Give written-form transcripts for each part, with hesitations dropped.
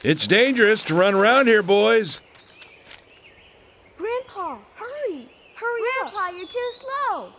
It's dangerous to run around here, boys. Grandpa, hurry! Hurry up! Grandpa, you're too slow.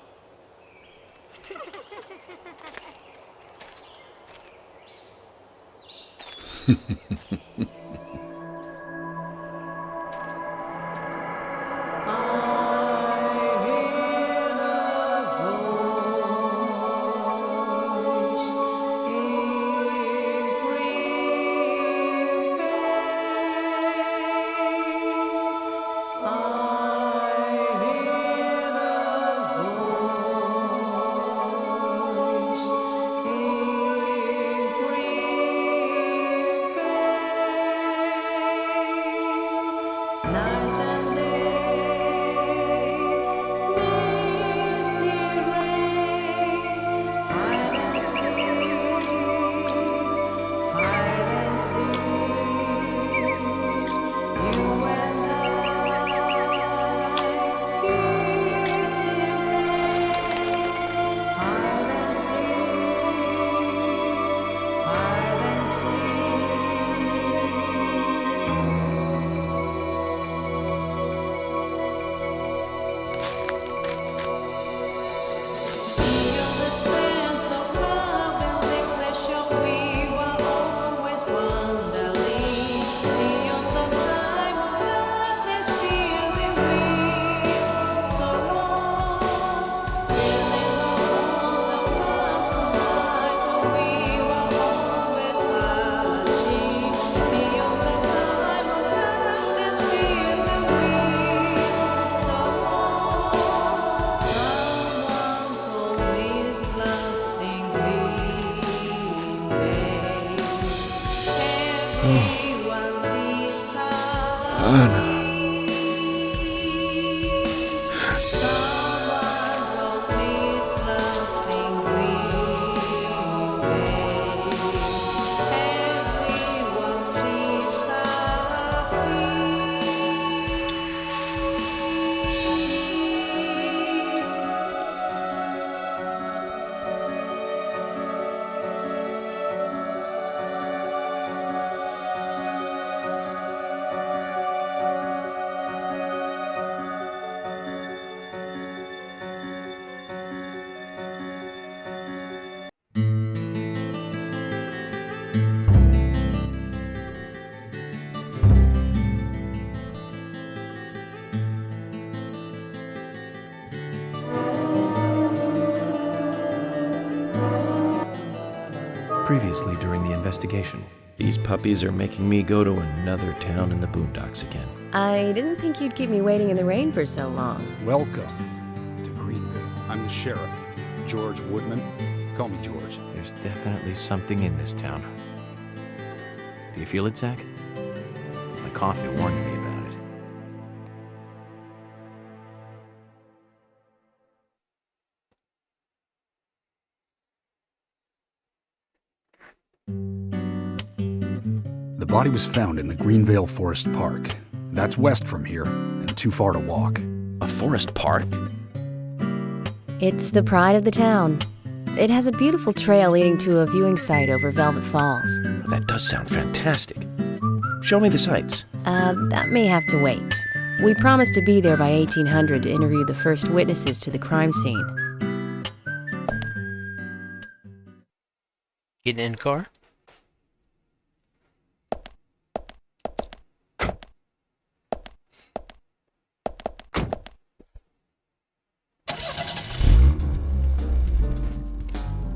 Previously during the investigation. These puppies are making me go to another town in the boondocks again. I didn't think you'd keep me waiting in the rain for so long. Welcome to Greenville. I'm the sheriff, George Woodman. Call me George. There's definitely something in this town. Do you feel it, Zach? My coffee warned me about it. The body was found in the Greenvale Forest Park. That's west from here, and too far to walk. A forest park? It's the pride of the town. It has a beautiful trail leading to a viewing site over Velvet Falls. That does sound fantastic. Show me the sights. That may have to wait. We promised to be there by 1800 to interview the first witnesses to the crime scene. Getting in the car?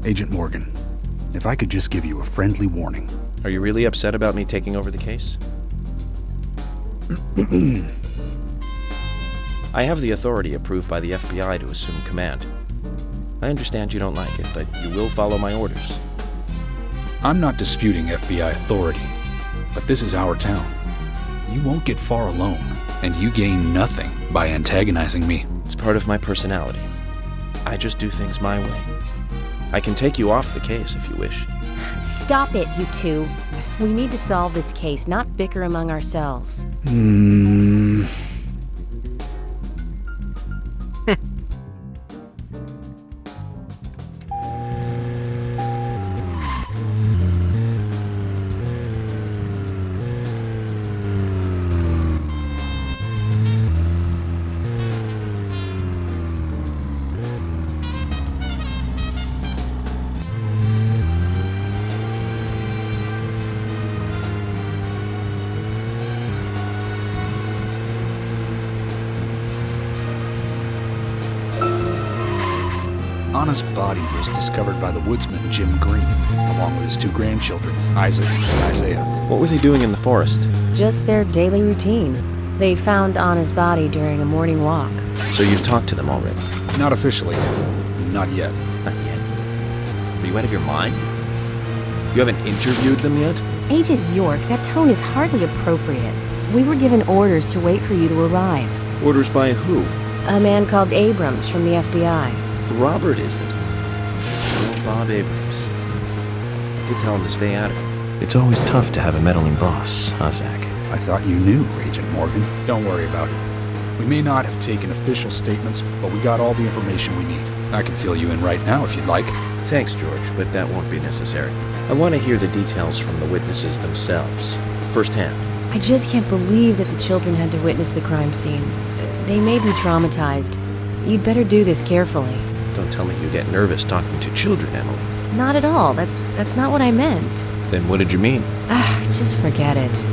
Agent Morgan, if I could just give you a friendly warning. Are you really upset about me taking over the case? I have the authority approved by the FBI to assume command. I understand you don't like it, but you will follow my orders. I'm not disputing FBI authority, but this is our town. You won't get far alone, and you gain nothing by antagonizing me. It's part of my personality. I just do things my way. I can take you off the case if you wish. Stop it, you two. We need to solve this case, not bicker among ourselves. Anna's body was discovered by the woodsman Jim Green, along with his 2 grandchildren, Isaac and Isaiah. What were they doing in the forest? Just their daily routine. They found Anna's body during a morning walk. So you've talked to them already? Not officially. Not yet. Not yet. Are you out of your mind? You haven't interviewed them yet? Agent York, that tone is hardly appropriate. We were given orders to wait for you to arrive. Orders by who? A man called Abrams from the FBI. Robert, is it? Oh, Bob Abrams. I did tell him to stay out of it. It's always tough to have a meddling boss, huh, Zach? I thought you knew, Agent Morgan. Don't worry about it. We may not have taken official statements, but we got all the information we need. I can fill you in right now if you'd like. Thanks, George, but that won't be necessary. I want to hear the details from the witnesses themselves, firsthand. I just can't believe that the children had to witness the crime scene. They may be traumatized. You'd better do this carefully. Don't tell me you get nervous talking to children, Emily. Not at all. That's not what I meant. Then what did you mean? Just forget it.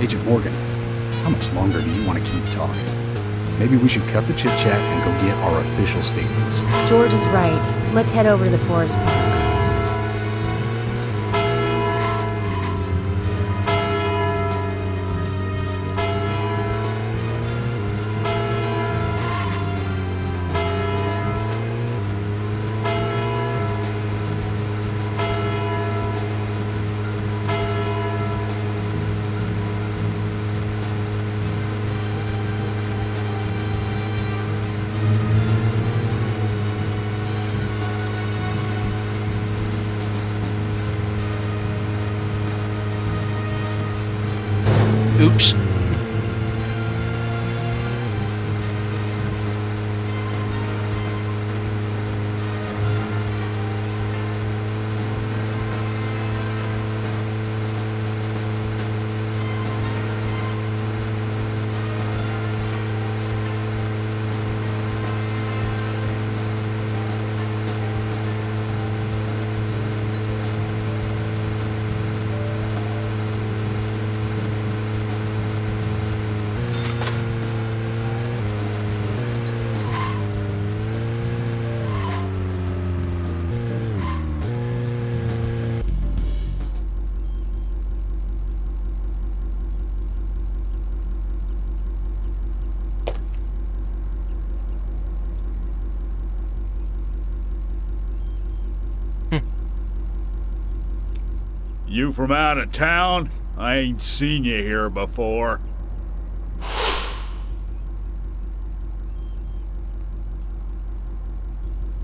Agent Morgan, how much longer do you want to keep talking? Maybe we should cut the chit-chat and go get our official statements. George is right. Let's head over to the forest park. Oops. You from out of town? I ain't seen you here before.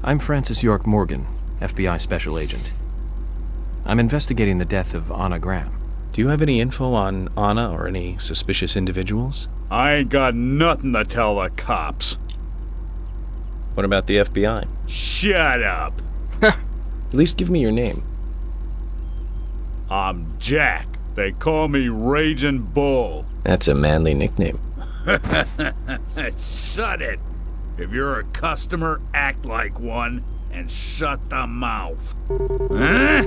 I'm Francis York Morgan, FBI Special Agent. I'm investigating the death of Anna Graham. Do you have any info on Anna or any suspicious individuals? I ain't got nothing to tell the cops. What about the FBI? Shut up. At least give me your name. I'm Jack. They call me Raging Bull. That's a manly nickname. Shut it. If you're a customer, act like one and shut the mouth. Huh?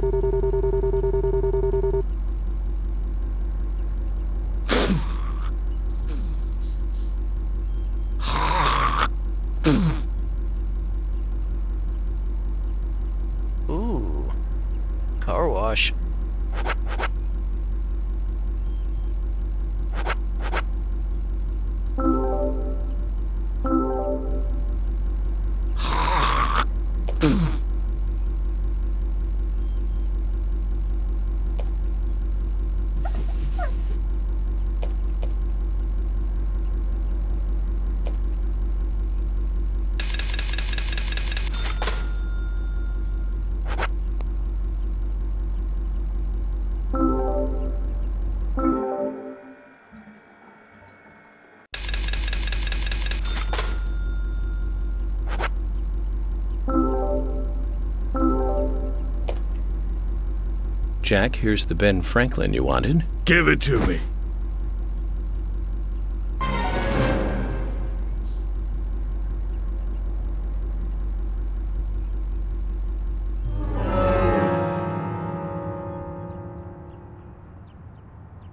Ooh. Car wash. Jack, here's the Ben Franklin you wanted. Give it to me.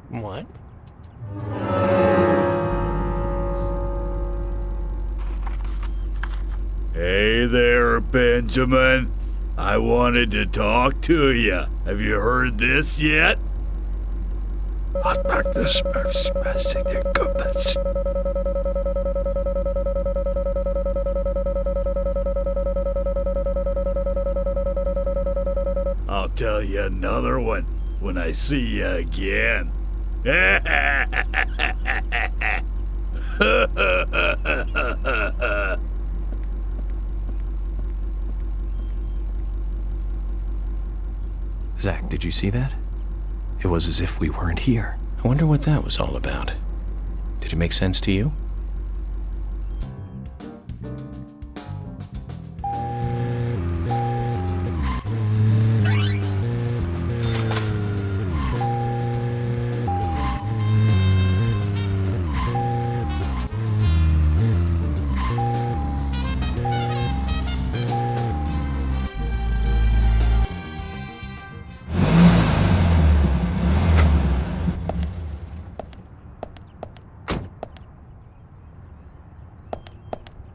What? Hey there, Benjamin. I wanted to talk to you. Have you heard this yet? I'll tell you another one when I see you again. Zach, did you see that? It was as if we weren't here. I wonder what that was all about. Did it make sense to you?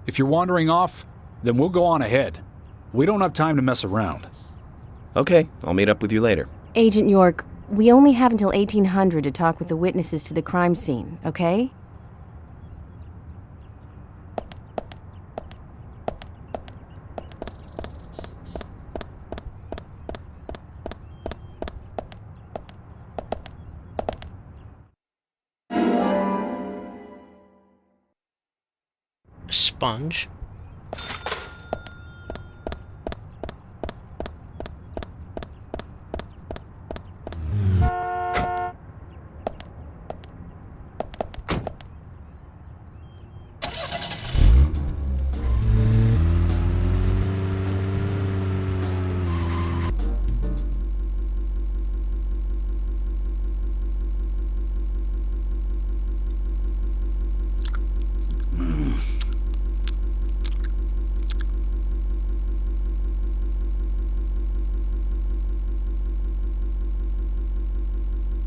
If you're wandering off, then we'll go on ahead. We don't have time to mess around. Okay, I'll meet up with you later. Agent York, we only have until 1800 to talk with the witnesses to the crime scene, okay? Sponge.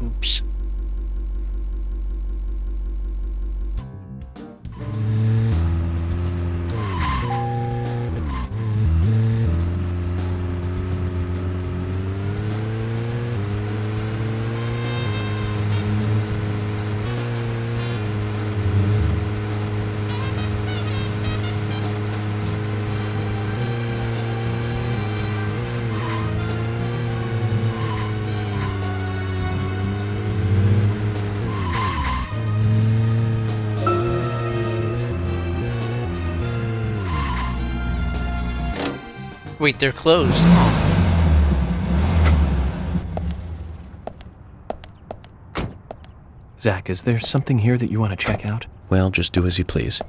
Oops. Wait, they're closed. Zach, is there something here that you want to check out? Well, just do as you please.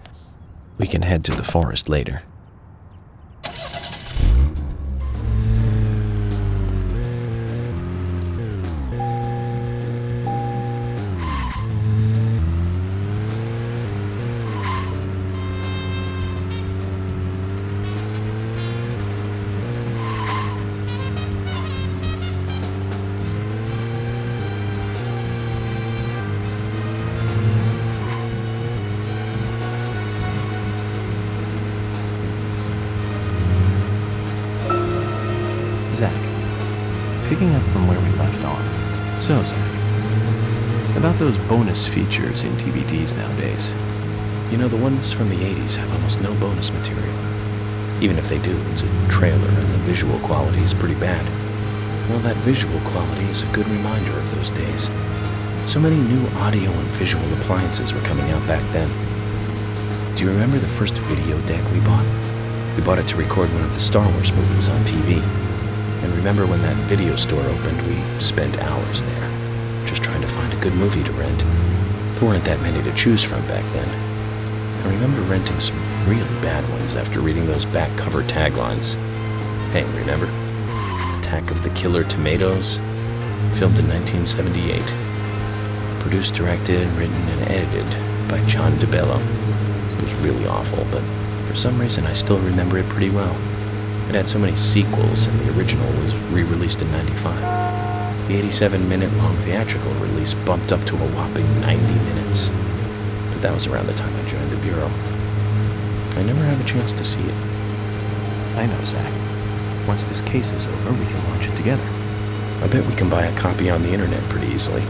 We can head to the forest later. Picking up from where we left off. So, Zach, about those bonus features in DVDs nowadays. You know, the ones from the 80s have almost no bonus material. Even if they do, it's a trailer and the visual quality is pretty bad. Well, that visual quality is a good reminder of those days. So many new audio and visual appliances were coming out back then. Do you remember the first video deck we bought? We bought it to record one of the Star Wars movies on TV. And remember when that video store opened, we spent hours there, just trying to find a good movie to rent. There weren't that many to choose from back then. I remember renting some really bad ones after reading those back cover taglines. Hey, remember? Attack of the Killer Tomatoes? Filmed in 1978. Produced, directed, written, and edited by John DeBello. It was really awful, but for some reason I still remember it pretty well. It had so many sequels, and the original was re-released in '95. The 87-minute-long theatrical release bumped up to a whopping 90 minutes. But that was around the time I joined the Bureau. I never had a chance to see it. I know, Zach. Once this case is over, we can watch it together. I bet we can buy a copy on the internet pretty easily.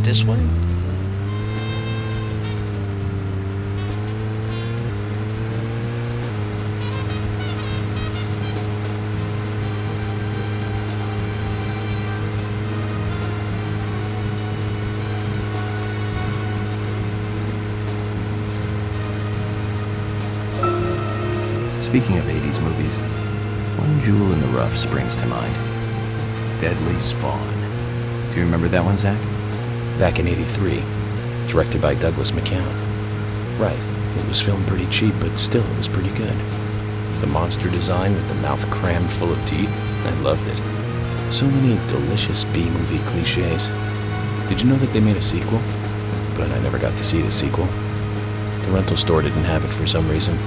This way? Speaking of 80s movies, one jewel in the rough springs to mind. Deadly Spawn. Do you remember that one, Zach? Back in '83, directed by Douglas McCown. Right, it was filmed pretty cheap, but still it was pretty good. The monster design with the mouth crammed full of teeth, I loved it. So many delicious B-movie cliches. Did you know that they made a sequel? But I never got to see the sequel. The rental store didn't have it for some reason.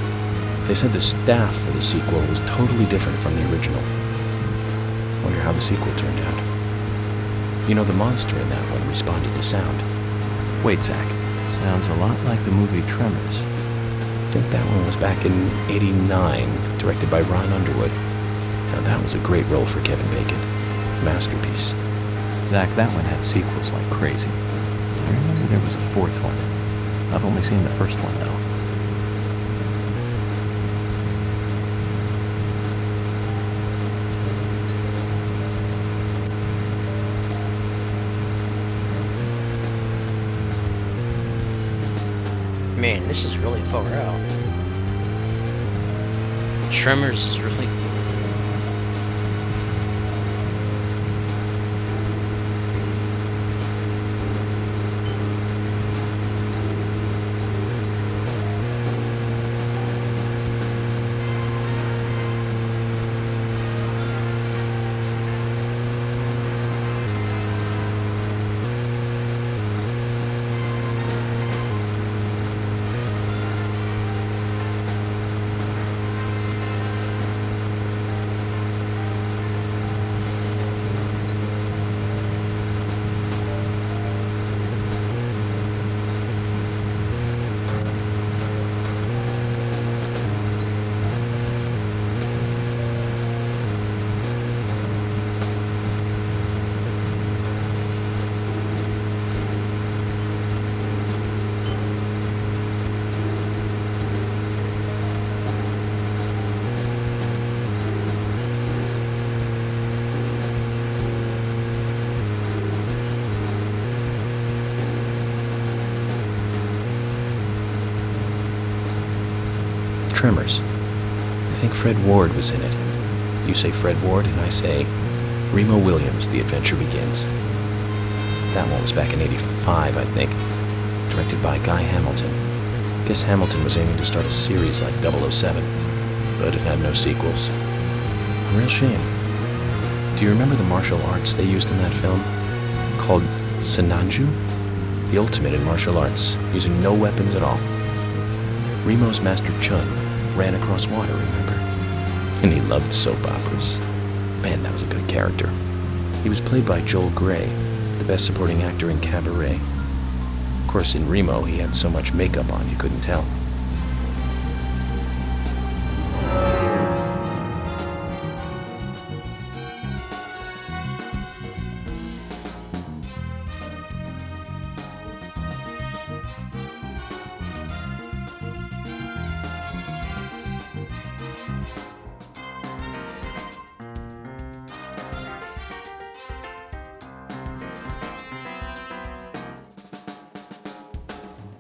They said the staff for the sequel was totally different from the original. Wonder how the sequel turned out. You know, the monster in that one responded to sound. Wait, Zach. Sounds a lot like the movie Tremors. I think that one was back in '89, directed by Ron Underwood. Now that was a great role for Kevin Bacon. Masterpiece. Zach, that one had sequels like crazy. I remember there was a fourth one. I've only seen the first one, though. Man, this is really far out. Tremors is really... Tremors. I think Fred Ward was in it. You say Fred Ward, and I say Remo Williams, The Adventure Begins. That one was back in '85, I think. Directed by Guy Hamilton. Guess Hamilton was aiming to start a series like 007, but it had no sequels. A real shame. Do you remember the martial arts they used in that film? Called Sinanju? The ultimate in martial arts, using no weapons at all. Remo's Master Chun ran across water, remember? And he loved soap operas. Man, that was a good character. He was played by Joel Grey, the best supporting actor in Cabaret. Of course, in Remo, he had so much makeup on you couldn't tell.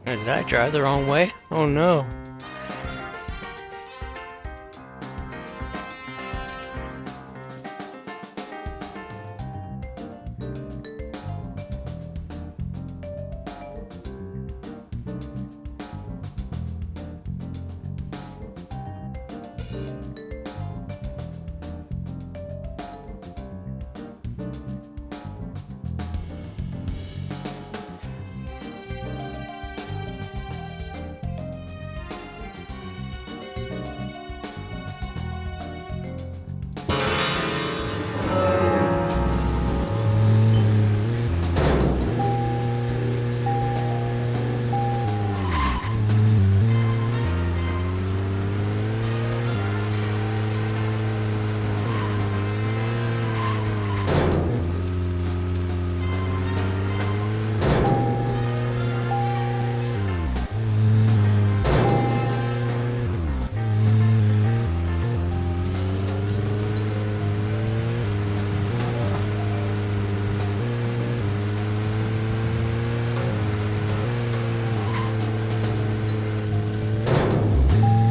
Did I drive the wrong way? Oh no.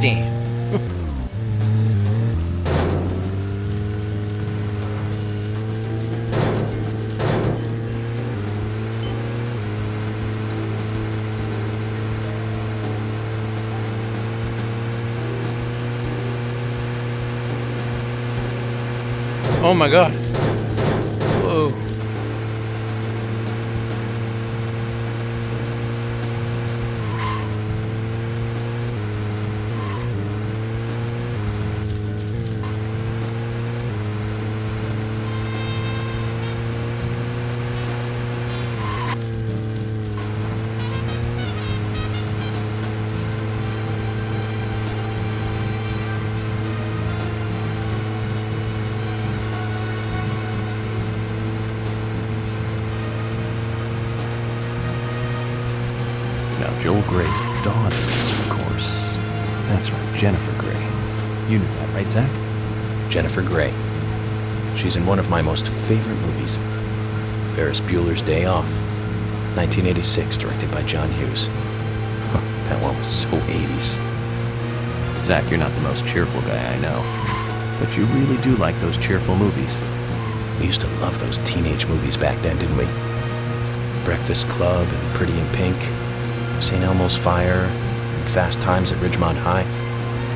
Damn. Oh my god. Whoa. Now, Joel Grey's daughter is, of course. That's right, Jennifer Grey. You knew that, right, Zach? Jennifer Grey. She's in one of my most favorite movies, Ferris Bueller's Day Off, 1986, directed by John Hughes. Huh, that one was so 80s. Zach, you're not the most cheerful guy I know. But you really do like those cheerful movies. We used to love those teenage movies back then, didn't we? Breakfast Club and Pretty in Pink, St. Elmo's Fire, and Fast Times at Ridgemont High.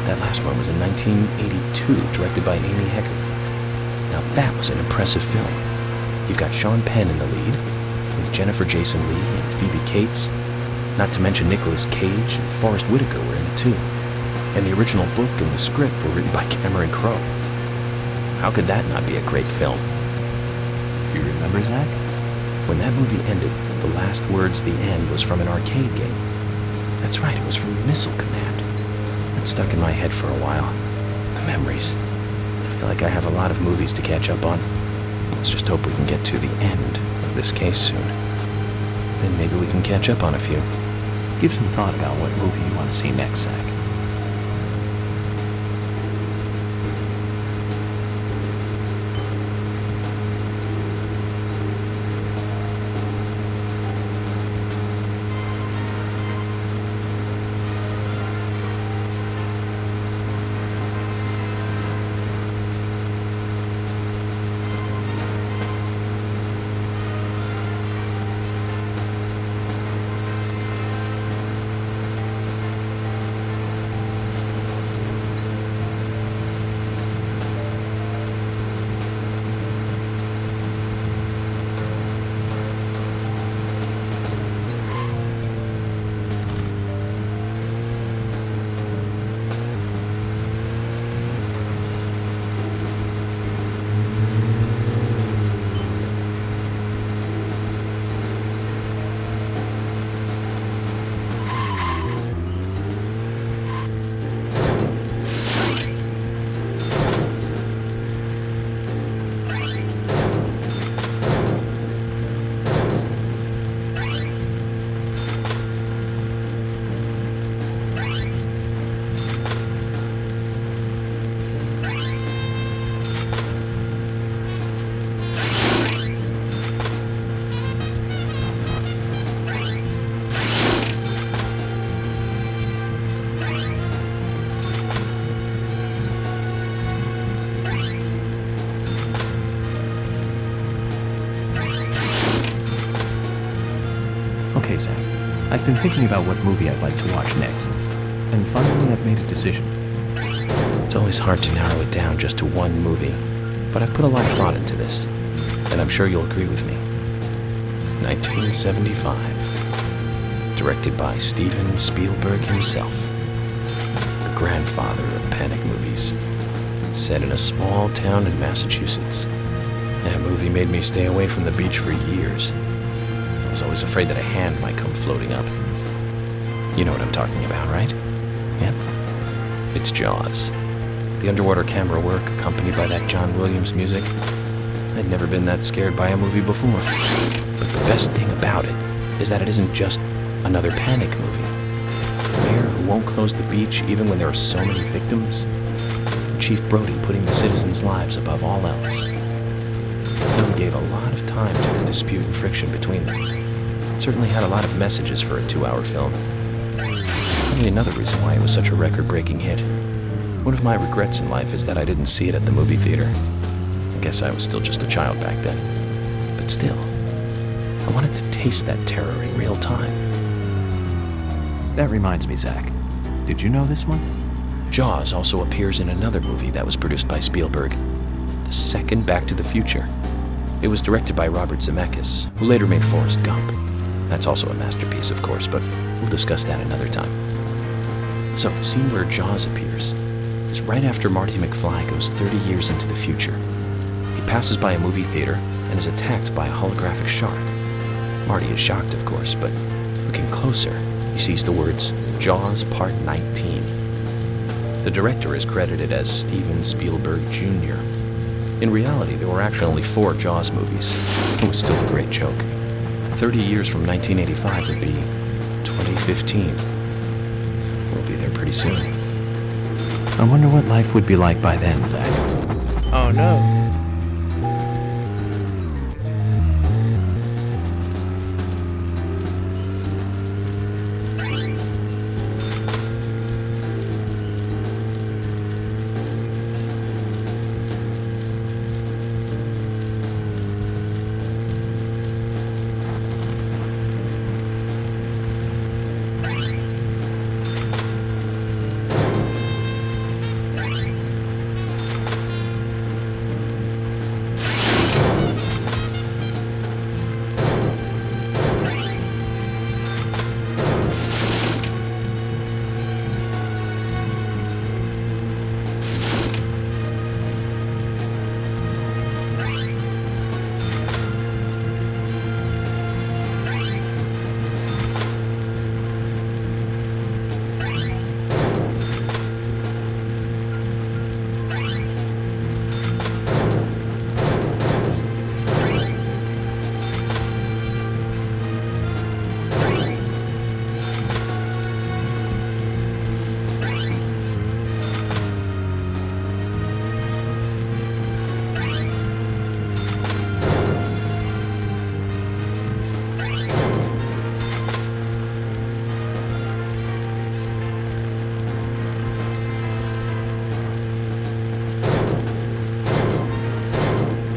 That last one was in 1982, directed by Amy Hecker. Now that was an impressive film. You've got Sean Penn in the lead, with Jennifer Jason Leigh and Phoebe Cates, not to mention Nicolas Cage and Forrest Whitaker were in it too. And the original book and the script were written by Cameron Crowe. How could that not be a great film? Do you remember, Zach? When that movie ended, the last words, the end, was from an arcade game. That's right, it was from Missile Command. That stuck in my head for a while. The memories. I feel like I have a lot of movies to catch up on. Let's just hope we can get to the end of this case soon. Then maybe we can catch up on a few. Give some thought about what movie you want to see next, Zach. I've been thinking about what movie I'd like to watch next, and finally I've made a decision. It's always hard to narrow it down just to one movie, but I've put a lot of thought into this, and I'm sure you'll agree with me. 1975. Directed by Steven Spielberg himself. The grandfather of panic movies. Set in a small town in Massachusetts. That movie made me stay away from the beach for years. I was always afraid that a hand might come floating up. You know what I'm talking about, right? Yeah? It's Jaws. The underwater camera work accompanied by that John Williams music. I'd never been that scared by a movie before. But the best thing about it is that it isn't just another panic movie. A mayor who won't close the beach even when there are so many victims. Chief Brody putting the citizens' lives above all else. The film gave a lot of time to the dispute and friction between them. It certainly had a lot of messages for a 2-hour film. Probably another reason why it was such a record-breaking hit. One of my regrets in life is that I didn't see it at the movie theater. I guess I was still just a child back then. But still, I wanted to taste that terror in real time. That reminds me, Zach. Did you know this one? Jaws also appears in another movie that was produced by Spielberg, the second Back to the Future. It was directed by Robert Zemeckis, who later made Forrest Gump. That's also a masterpiece, of course, but we'll discuss that another time. So, the scene where Jaws appears is right after Marty McFly goes 30 years into the future. He passes by a movie theater and is attacked by a holographic shark. Marty is shocked, of course, but looking closer, he sees the words, Jaws Part 19. The director is credited as Steven Spielberg Jr. In reality, there were actually only 4 Jaws movies. It was still a great joke. 30 years from 1985 would be 2015. We'll be there pretty soon. I wonder what life would be like by then, Zach. Oh no.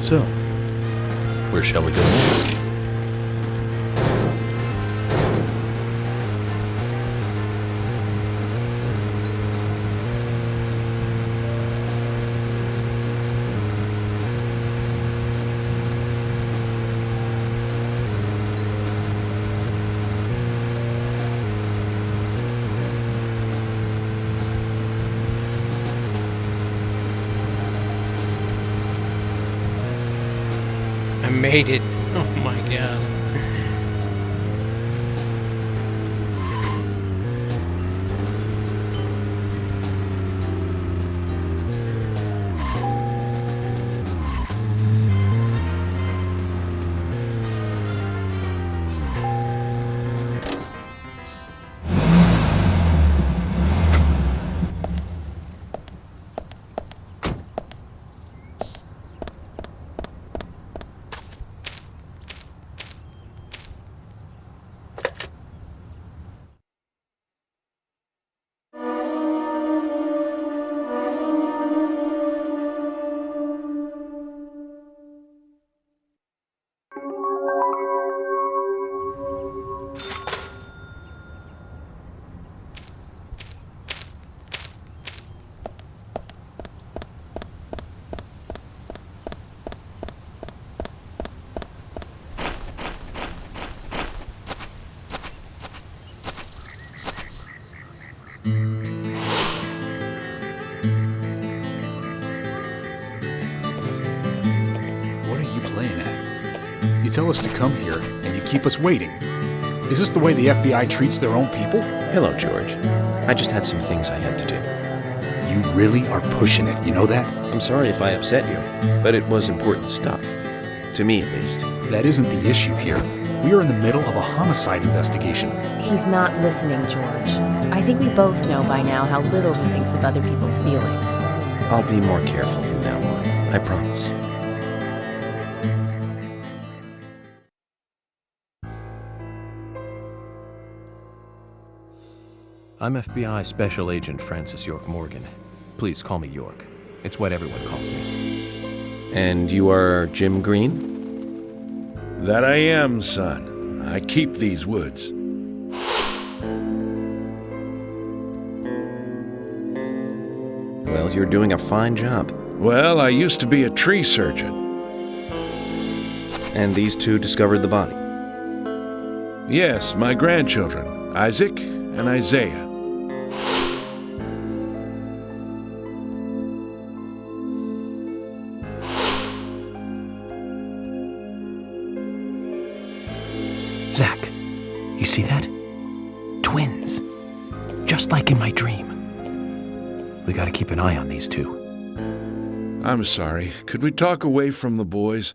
So, where shall we go next? I made it. Oh my god. You tell us to come here, and you keep us waiting. Is this the way the FBI treats their own people? Hello, George. I just had some things I had to do. You really are pushing it, you know that? I'm sorry if I upset you, but it was important stuff. To me, at least. That isn't the issue here. We are in the middle of a homicide investigation. He's not listening, George. I think we both know by now how little he thinks of other people's feelings. I'll be more careful from now on. I promise. I'm FBI Special Agent Francis York Morgan. Please call me York. It's what everyone calls me. And you are Jim Green? That I am, son. I keep these woods. Well, you're doing a fine job. Well, I used to be a tree surgeon. And these two discovered the body? Yes, my grandchildren, Isaac and Isaiah. Zach, you see that? Twins. Just like in my dream. We gotta keep an eye on these two. I'm sorry. Could we talk away from the boys?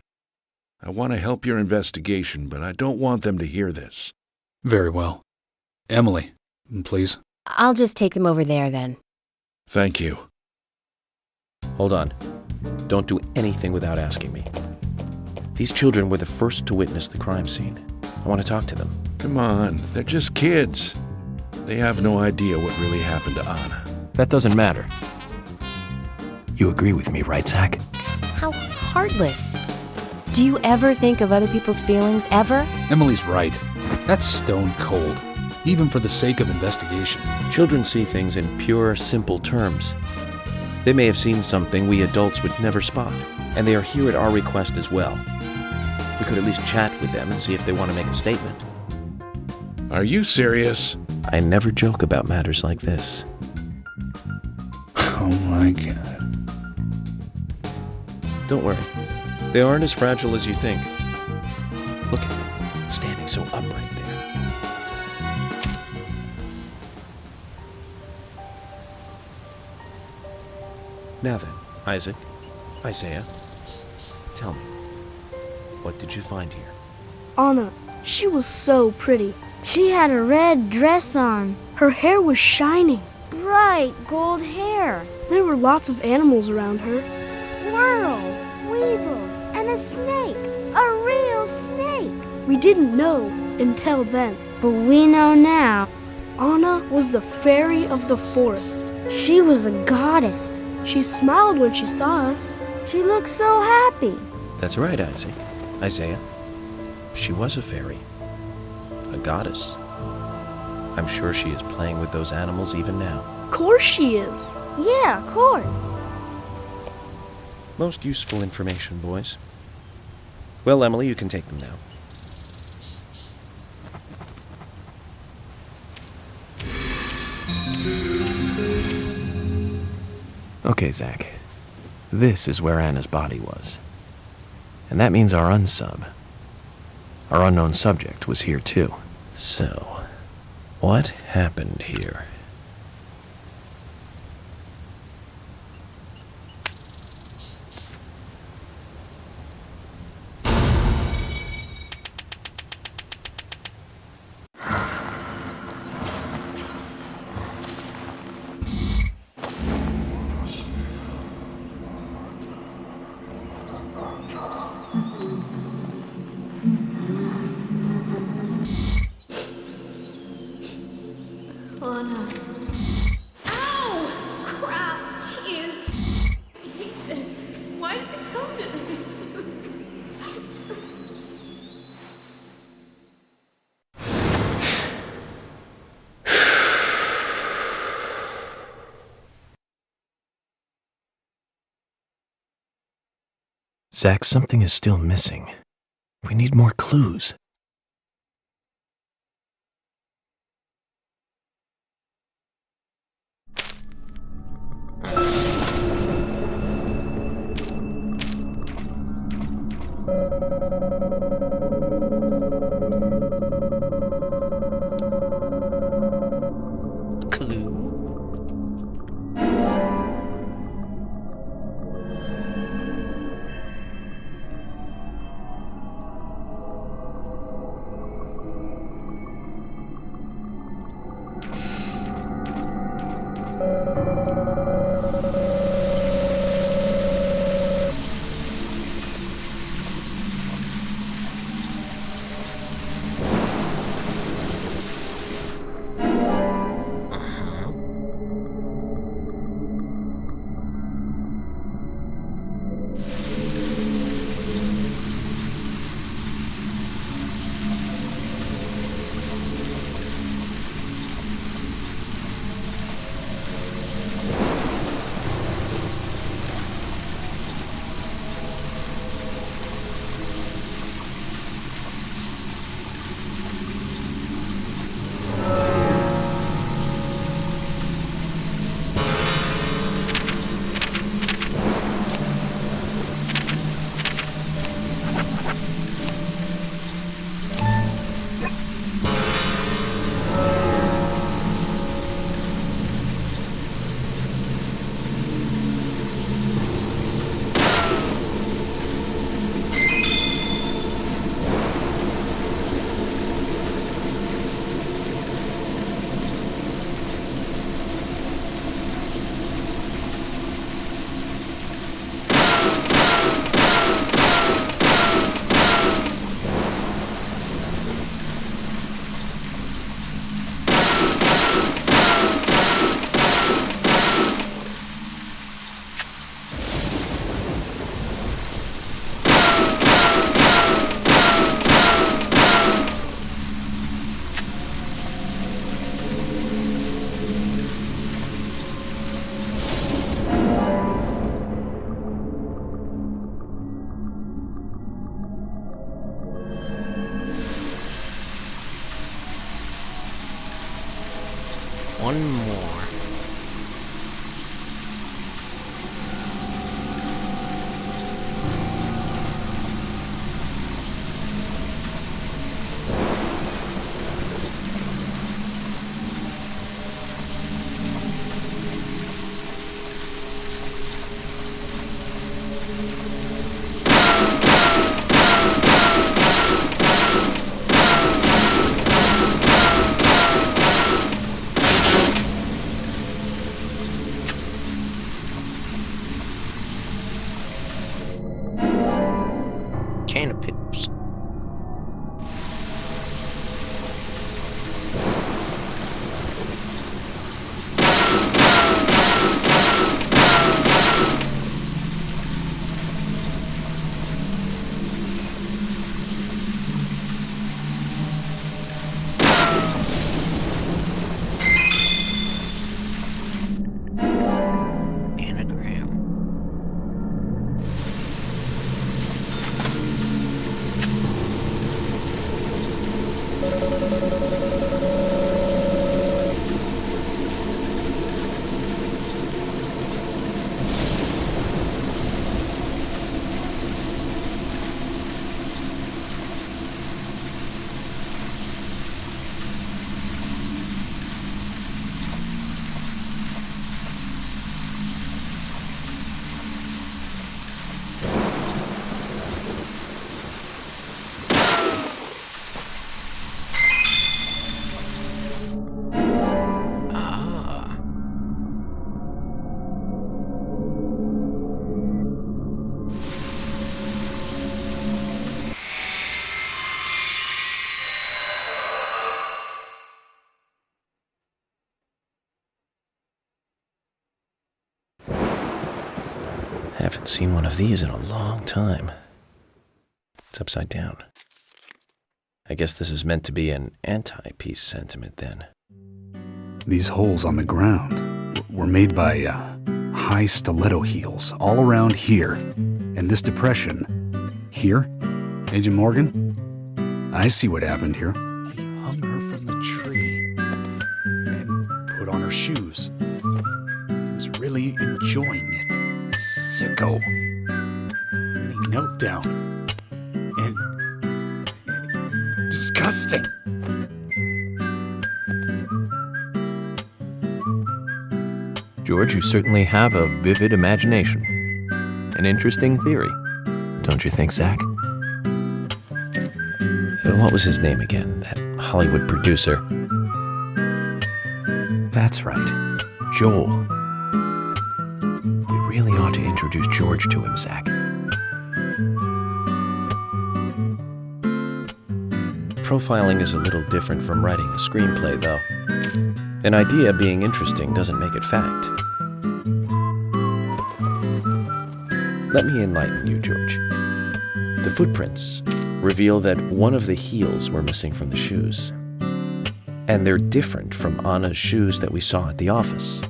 I want to help your investigation, but I don't want them to hear this. Very well. Emily, please. I'll just take them over there then. Thank you. Hold on. Don't do anything without asking me. These children were the first to witness the crime scene. I want to talk to them. Come on, they're just kids. They have no idea what really happened to Anna. That doesn't matter. You agree with me, right, Zach? How heartless. Do you ever think of other people's feelings, ever? Emily's right. That's stone cold, even for the sake of investigation. Children see things in pure, simple terms. They may have seen something we adults would never spot, and they are here at our request as well. We could at least chat with them and see if they want to make a statement. Are you serious? I never joke about matters like this. Oh my God. Don't worry. They aren't as fragile as you think. Look at them, standing so upright there. Now then, Isaac, Isaiah, tell me, what did you find here? Anna, she was so pretty. She had a red dress on. Her hair was shining. Bright gold hair. There were lots of animals around her. Squirrels, weasels, and a snake. A real snake. We didn't know until then. But we know now. Anna was the fairy of the forest. She was a goddess. She smiled when she saw us. She looked so happy. That's right, Isaac. Isaiah. She was a fairy. A goddess. I'm sure she is playing with those animals even now. Of course she is. Yeah, of course. Most useful information, boys. Well, Emily, you can take them now. Okay, Zach. This is where Anna's body was. And that means our unsub, our unknown subject, was here too. So, what happened here? Anna. Ow! Crap! Jeez! I hate this. Why did it come to this? Zach, something is still missing. We need more clues. Can of pips. Anagram. Ah. Haven't seen one of these in a long time. It's upside down. I guess this is meant to be an anti-peace sentiment then. These holes on the ground were made by high stiletto heels all around here. And this depression here, Agent Morgan, I see what happened here. He hung her from the tree and put on her shoes. He was really enjoying it. Sicko. And he knelt down. And disgusting. George, you certainly have a vivid imagination. An interesting theory. Don't you think, Zach? What was his name again? That Hollywood producer. That's right. Joel. We really ought to introduce George to him, Zach. Profiling is a little different from writing a screenplay, though. An idea being interesting doesn't make it fact. Let me enlighten you, George. The footprints reveal that one of the heels were missing from the shoes. And they're different from Anna's shoes that we saw at the office.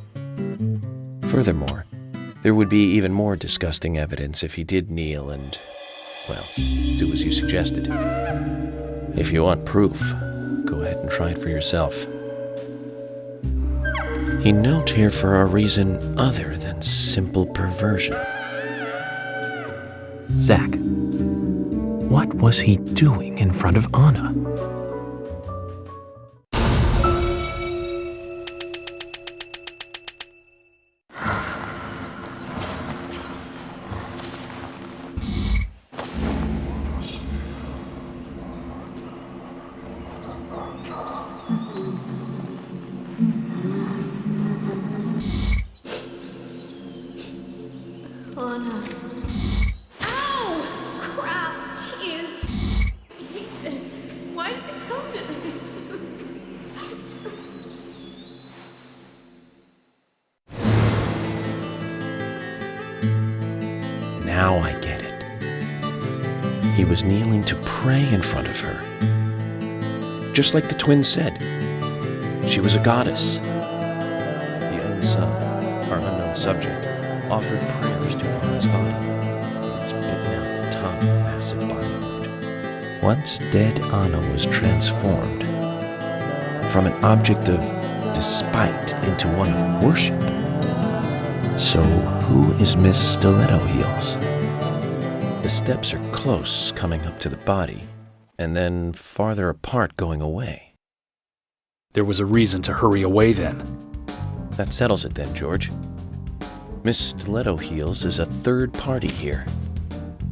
Furthermore, there would be even more disgusting evidence if he did kneel and, well, do as you suggested. If you want proof, go ahead and try it for yourself. He knelt here for a reason other than simple perversion. Zach, what was he doing in front of Anna? Anna. Ow! Crap! Jeez! I hate this. Why did it come to this? Now I get it. He was kneeling to pray in front of her. Just like the twins said. She was a goddess. The unsung, our unknown subject, offered prayers to Anna's body. It's bitten out the tongue of a massive body wound. Once dead Anna was transformed from an object of despite into one of worship. So who is Miss Stiletto Heels? The steps are close coming up to the body, and then farther apart going away. There was a reason to hurry away then. That settles it then, George. Miss Stiletto Heels is a third party here.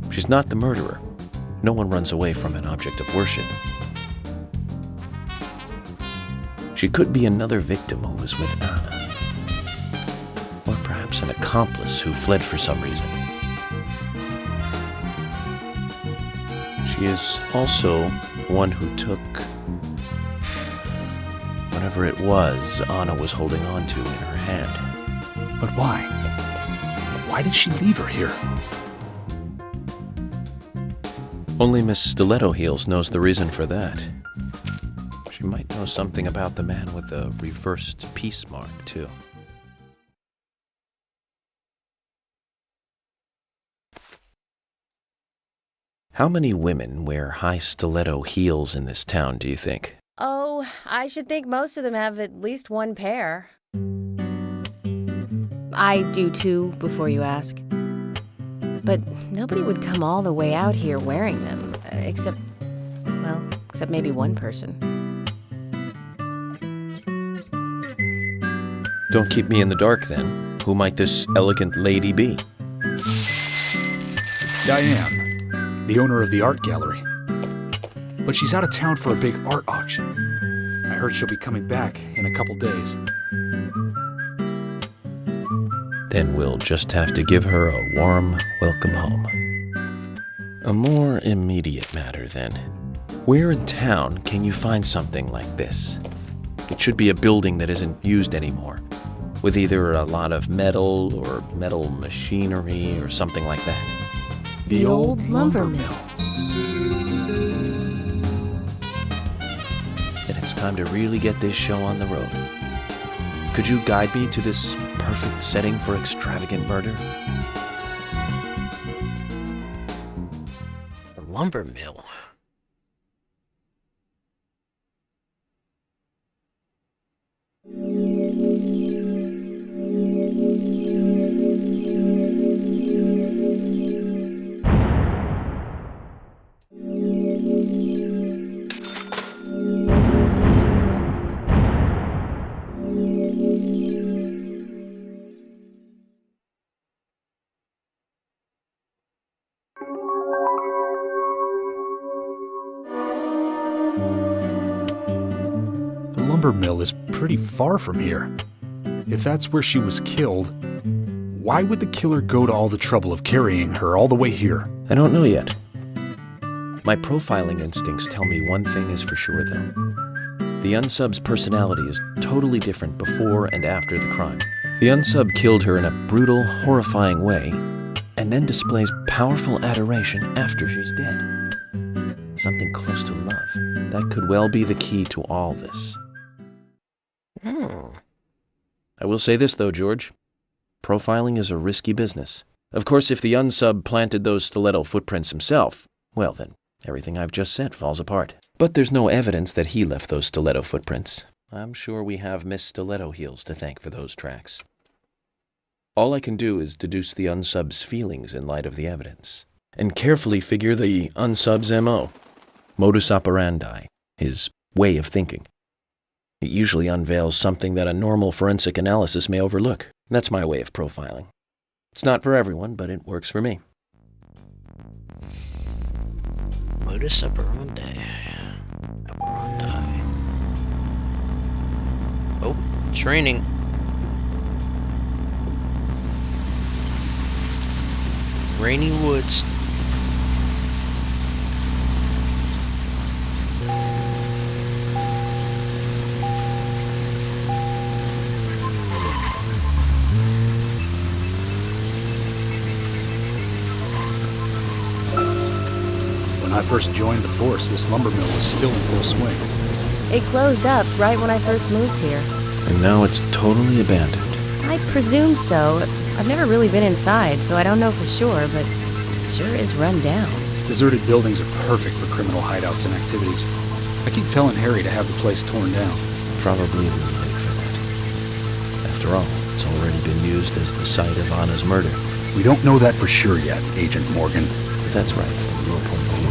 She's not the murderer. No one runs away from an object of worship. She could be another victim who was with Anna. Or perhaps an accomplice who fled for some reason. She is also one who took whatever it was Anna was holding on to in her hand. But why? Why did she leave her here? Only Miss Stiletto Heels knows the reason for that. She might know something about the man with the reversed peace mark, too. How many women wear high stiletto heels in this town, do you think? Oh, I should think most of them have at least one pair. I do too, before you ask. But nobody would come all the way out here wearing them, except maybe one person. Don't keep me in the dark, then. Who might this elegant lady be? Diane, the owner of the art gallery. But she's out of town for a big art auction. I heard she'll be coming back in a couple days. Then we'll just have to give her a warm welcome home. A more immediate matter, then. Where in town can you find something like this? It should be a building that isn't used anymore, with either a lot of metal or metal machinery or something like that. The old lumber mill. Then it's time to really get this show on the road. Could you guide me to this perfect setting for extravagant murder? The lumber mill. The lumber mill is pretty far from here. If that's where she was killed, why would the killer go to all the trouble of carrying her all the way here? I don't know yet. My profiling instincts tell me one thing is for sure, though. The unsub's personality is totally different before and after the crime. The unsub killed her in a brutal, horrifying way, and then displays powerful adoration after she's dead. Something close to love. That could well be the key to all this. I will say this, though, George. Profiling is a risky business. Of course, if the unsub planted those stiletto footprints himself, well then, everything I've just said falls apart. But there's no evidence that he left those stiletto footprints. I'm sure we have Miss Stiletto Heels to thank for those tracks. All I can do is deduce the unsub's feelings in light of the evidence, and carefully figure the unsub's MO, modus operandi, his way of thinking. It usually unveils something that a normal forensic analysis may overlook. That's my way of profiling. It's not for everyone, but it works for me. Modus operandi. Oh, training. Rainy woods. When I first joined the force, this lumber mill was still in full swing. It closed up right when I first moved here. And now it's totally abandoned. I presume so. I've never really been inside, so I don't know for sure, but it sure is run down. Deserted buildings are perfect for criminal hideouts and activities. I keep telling Harry to have the place torn down. Probably a little late for that. After all, it's already been used as the site of Anna's murder. We don't know that for sure yet, Agent Morgan. But that's right, from your point of view.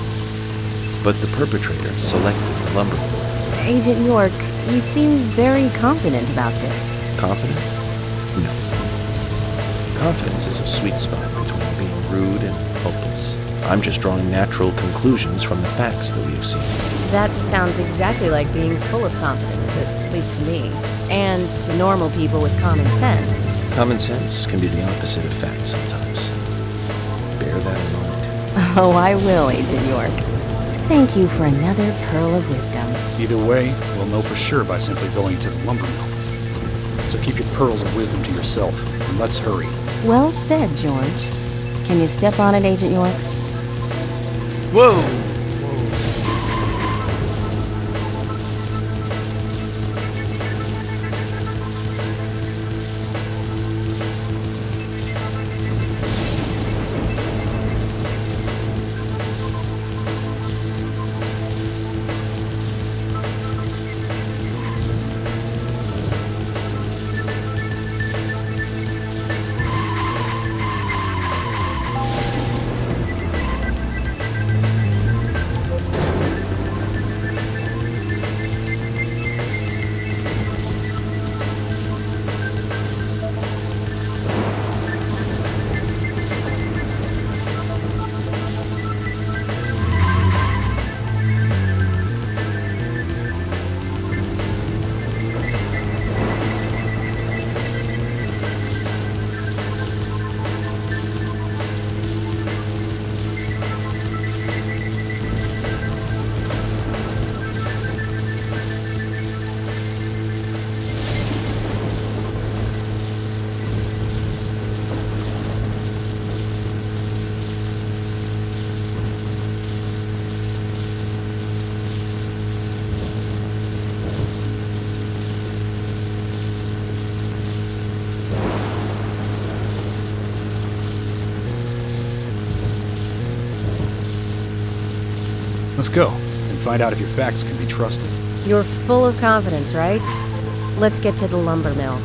But the perpetrator selected the lumber mill. Agent York, you seem very confident about this. Confident? No. Confidence is a sweet spot between being rude and hopeless. I'm just drawing natural conclusions from the facts that we have seen. That sounds exactly like being full of confidence, at least to me. And to normal people with common sense. Common sense can be the opposite of fact sometimes. Bear that in mind. Oh, I will, Agent York. Thank you for another pearl of wisdom. Either way, we'll know for sure by simply going to the lumber mill. So keep your pearls of wisdom to yourself, and let's hurry. Well said, George. Can you step on it, Agent York? Whoa! Let's go, and find out if your facts can be trusted. You're full of confidence, right? Let's get to the lumber mill.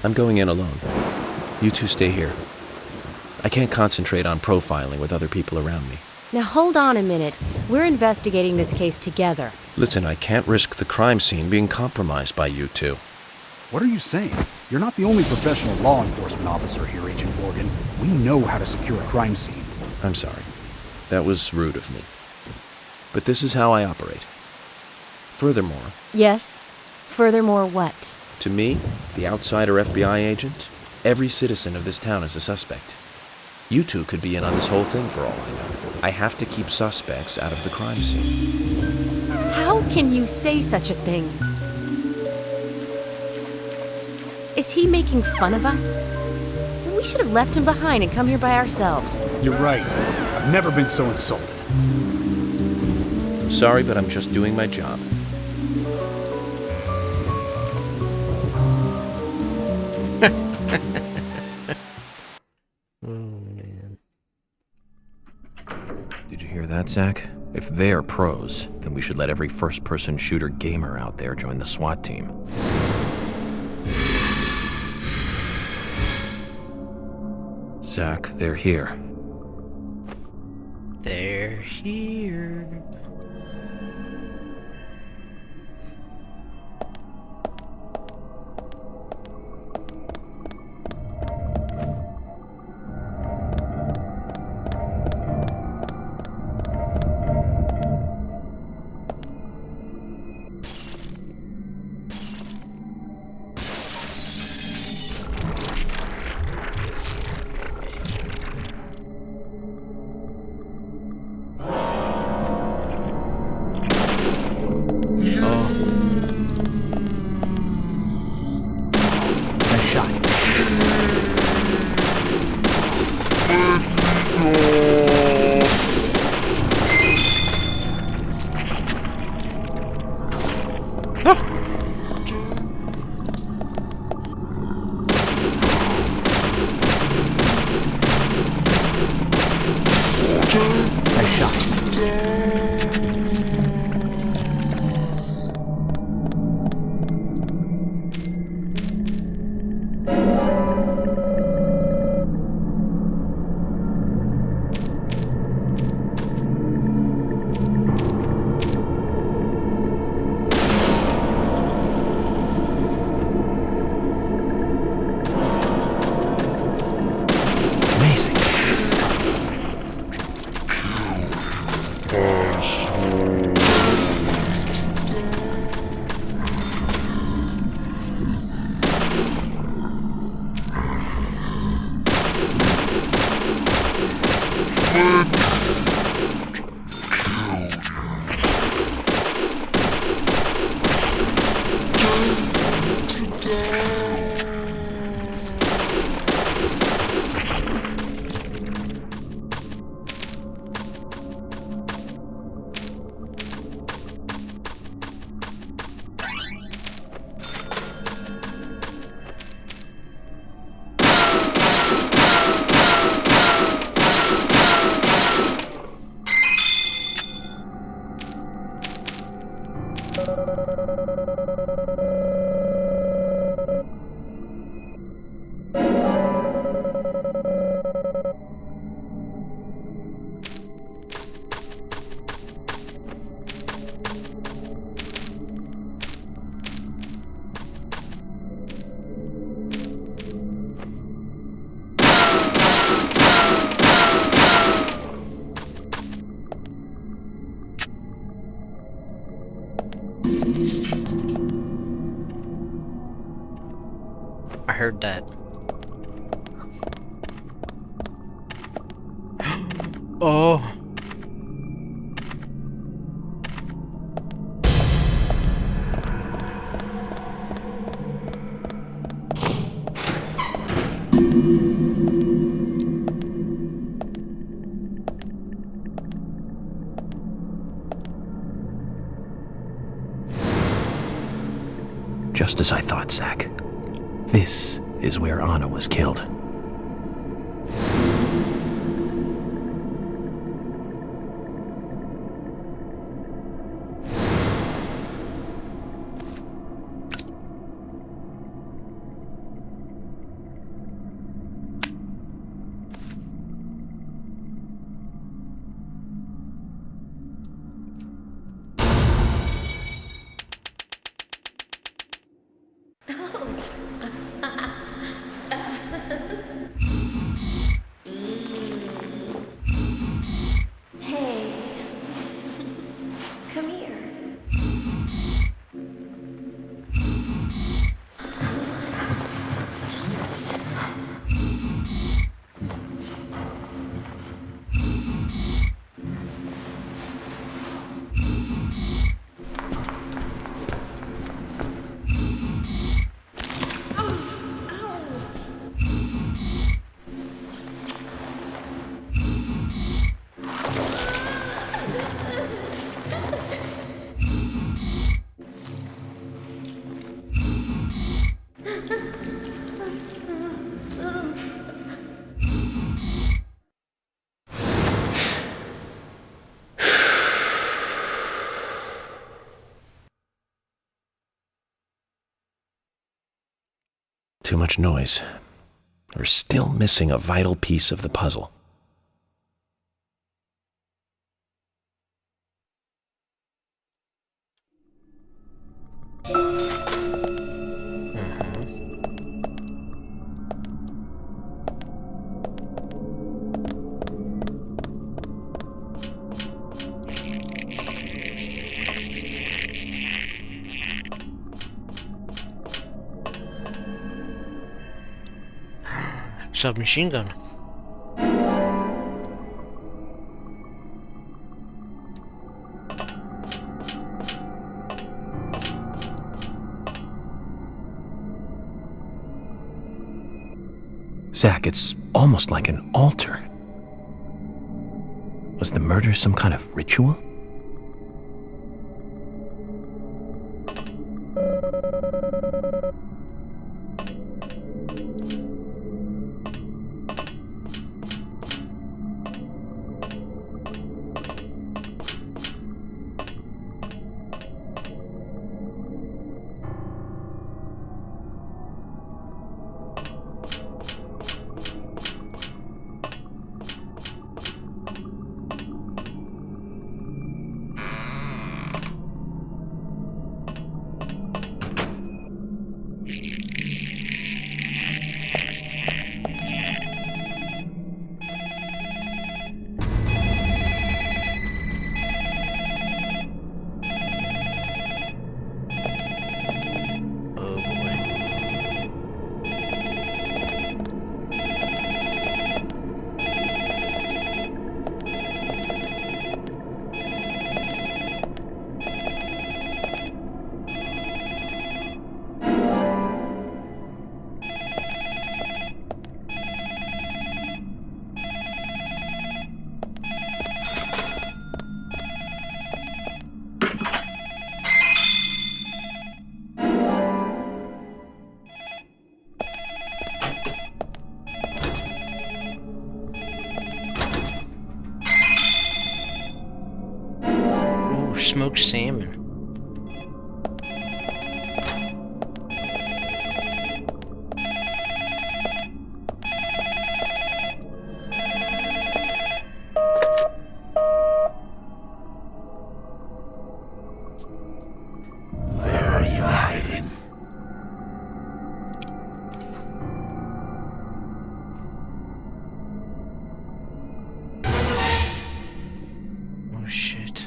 I'm going in alone. You two stay here. I can't concentrate on profiling with other people around me. Now hold on a minute. We're investigating this case together. Listen, I can't risk the crime scene being compromised by you two. What are you saying? You're not the only professional law enforcement officer here, Agent Morgan. We know how to secure a crime scene. I'm sorry. That was rude of me. But this is how I operate. Furthermore... Yes? Furthermore what? To me, the outsider FBI agent, every citizen of this town is a suspect. You two could be in on this whole thing for all I know. I have to keep suspects out of the crime scene. How can you say such a thing? Is he making fun of us? We should have left him behind and come here by ourselves. You're right. I've never been so insulted. I'm sorry, but I'm just doing my job. Did you hear that, Zach? If they're pros, then we should let every first-person shooter gamer out there join the SWAT team. Zach, they're here. They're here. Nice shot. Amazing. I heard that. Oh. Just as I thought, Zach. This is where Anna was killed. Hey. Come here. Too much noise. We're still missing a vital piece of the puzzle. Submachine gun. Zach, it's almost like an altar. Was the murder some kind of ritual? Oh boy. Ooh, smoked salmon. Where are you hiding? Oh shit.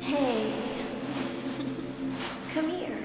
Hey. Come here.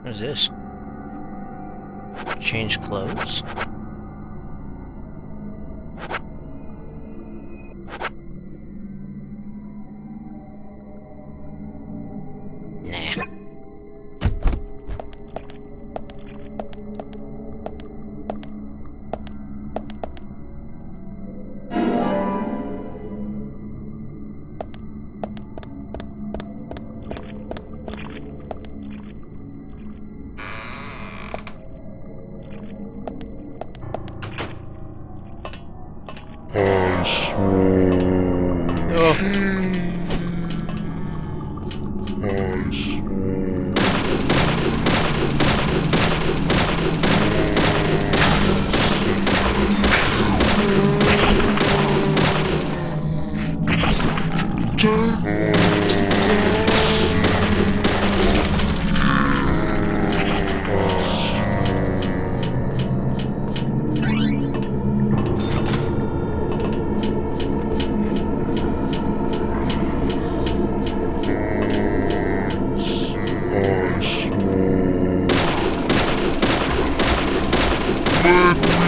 What is this? Change clothes? Nah.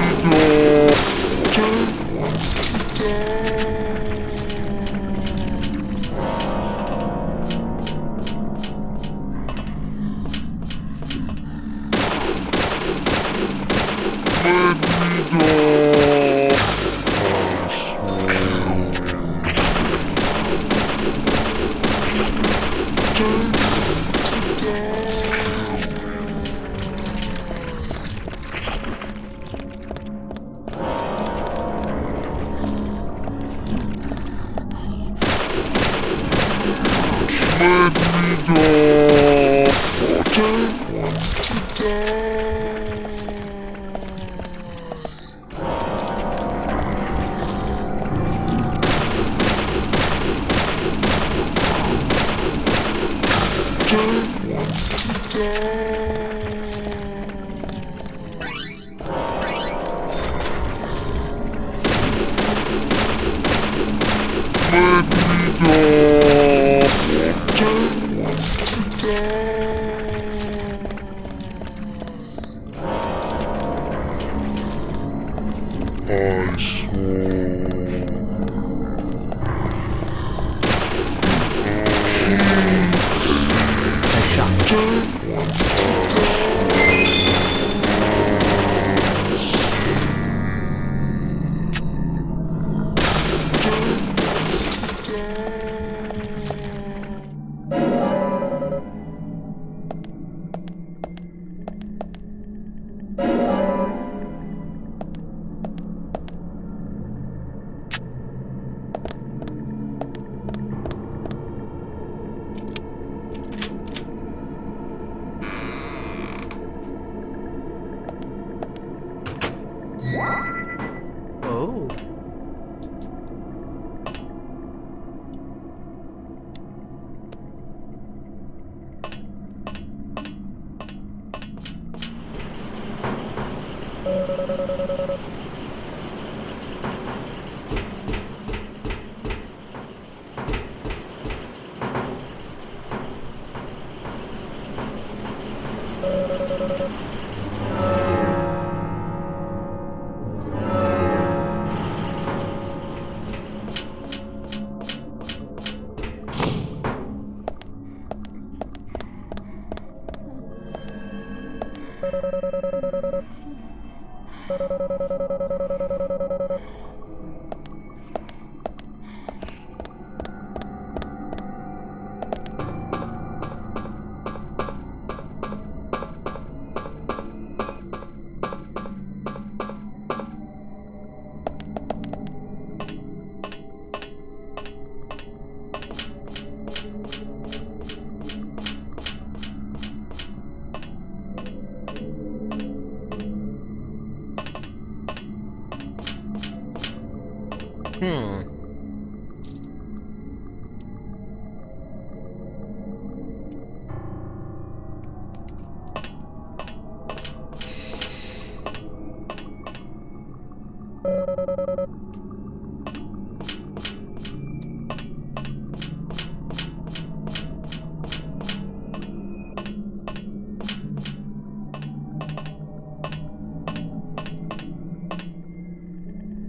Let me go. Oh.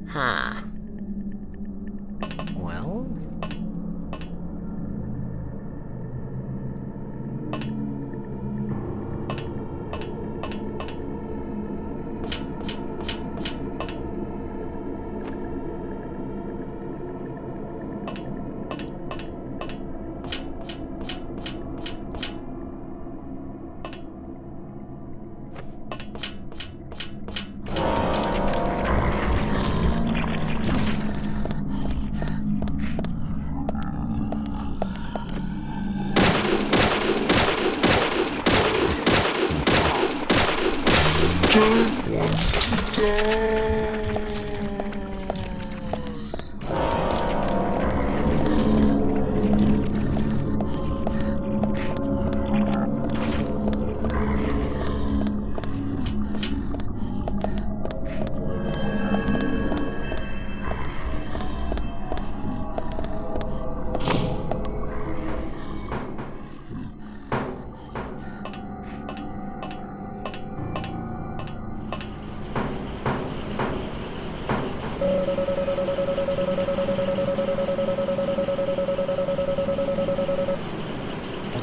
Huh. Well?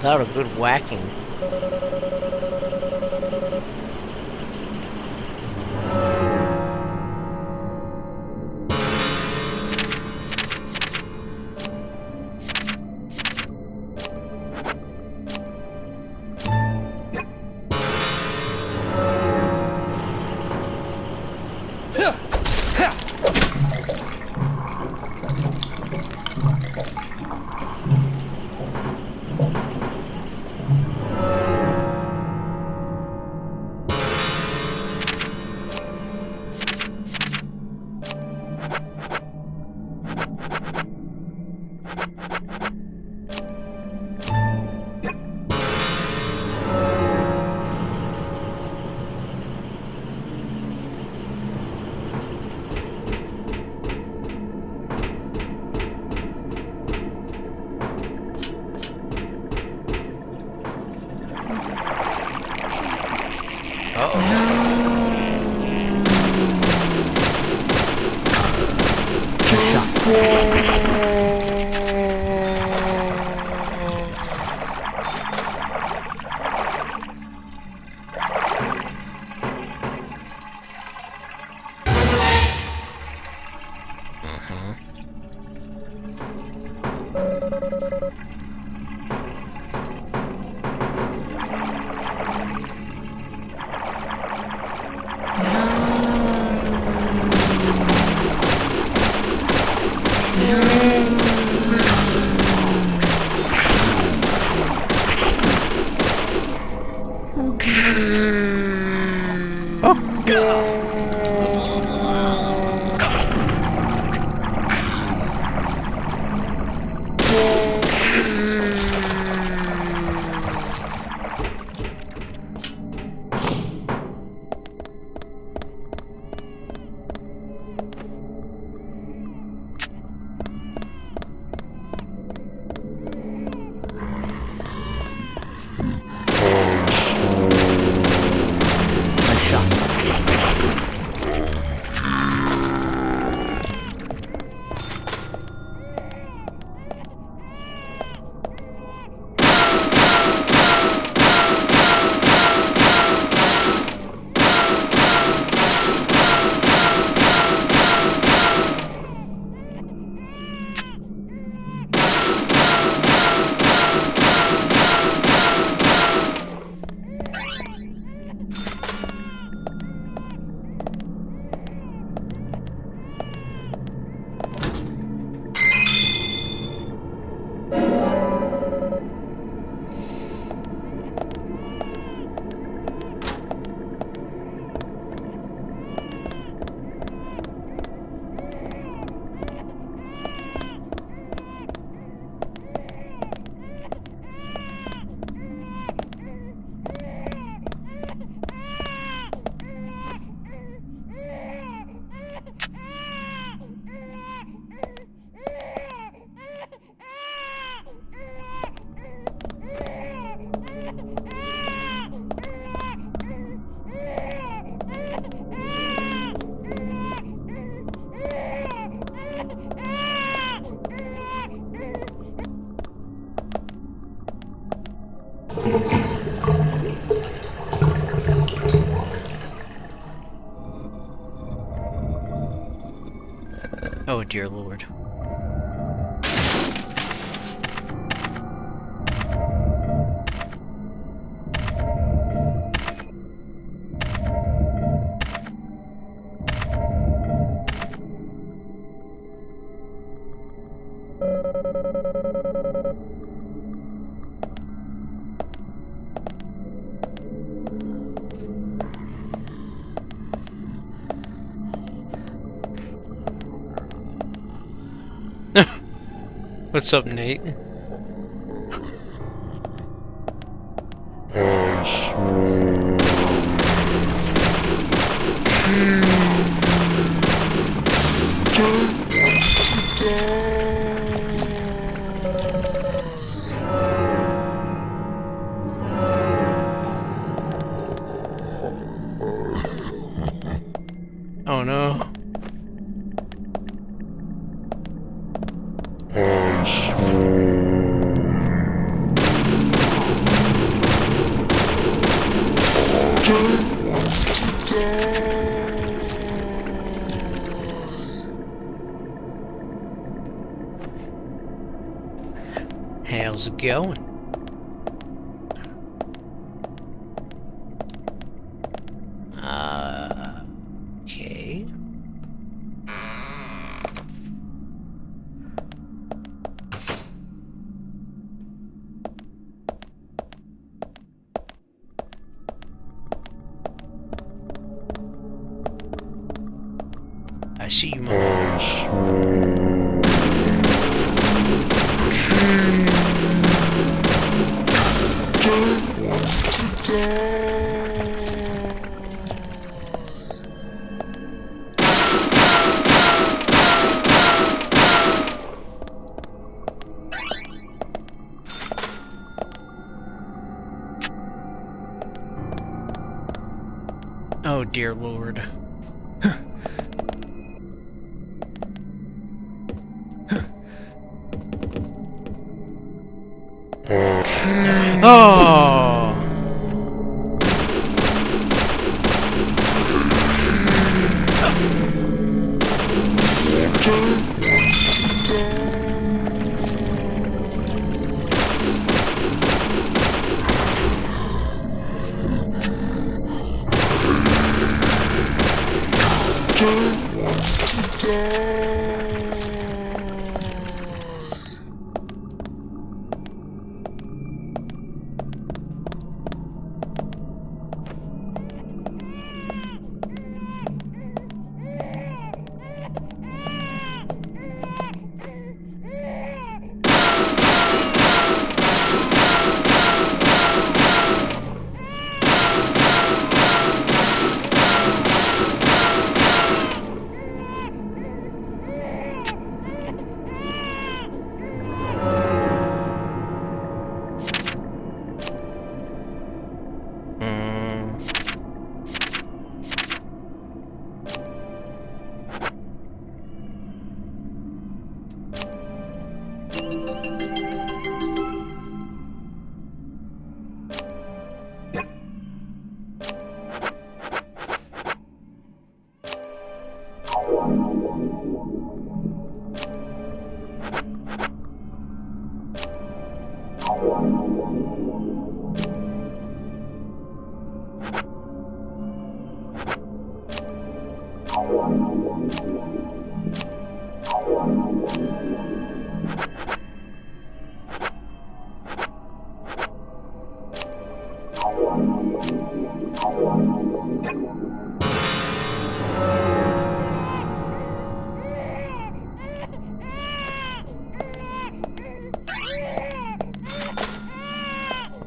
Without a good whacking. Oh dear Lord. What's up, Nate? Oh no. How's it going? Okay. I see you, man. Oh dear lord. Oh!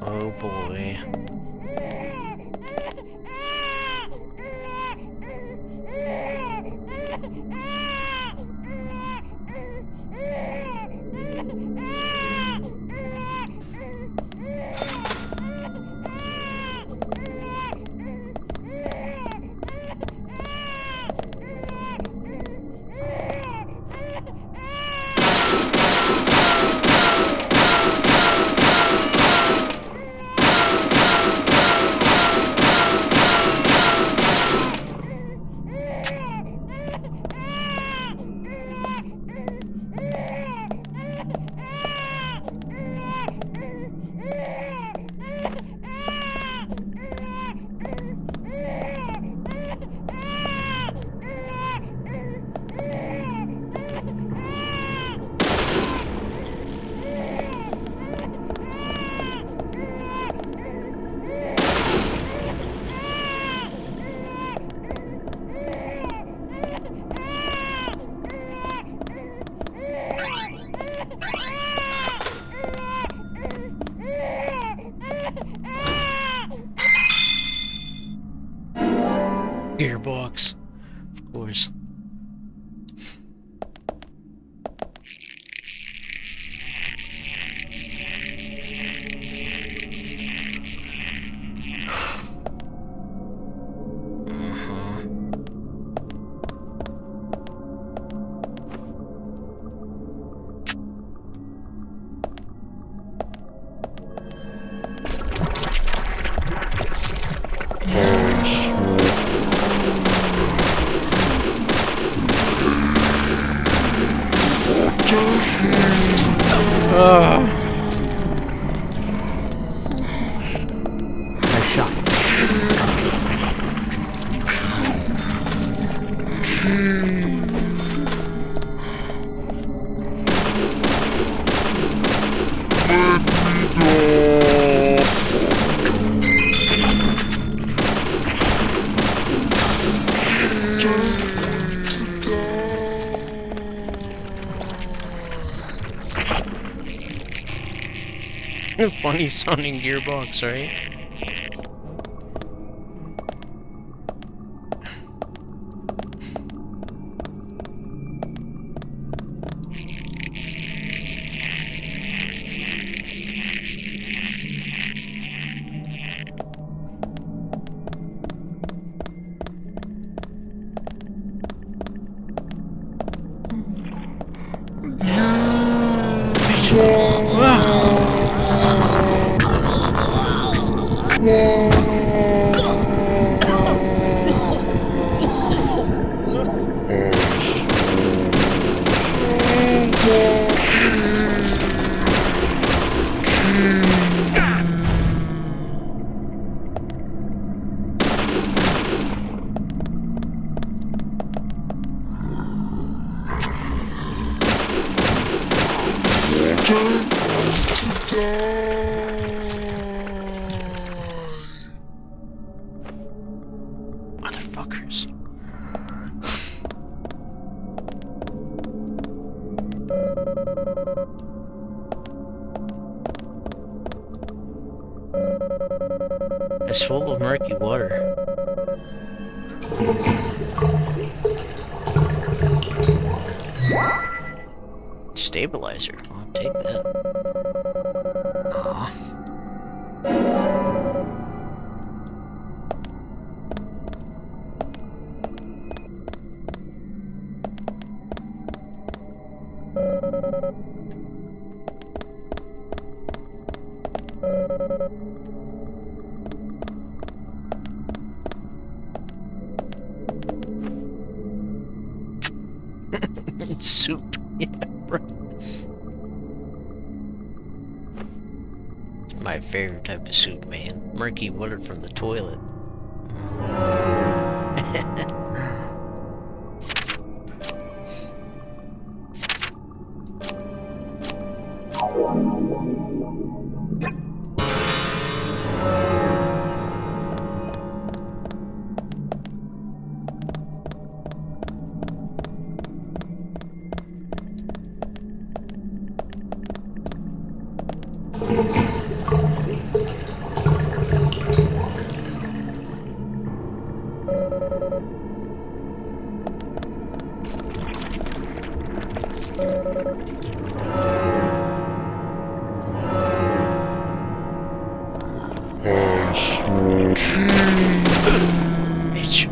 Oh boy. Gearbox, of course. Nice shot. Funny sounding gearbox, right? Motherfuckers. It's full of murky water. Stabilizer. I'll take that. Aw. Soup. Yeah, right. It's my favorite type of soup, man. Murky water from the toilet. Bitch.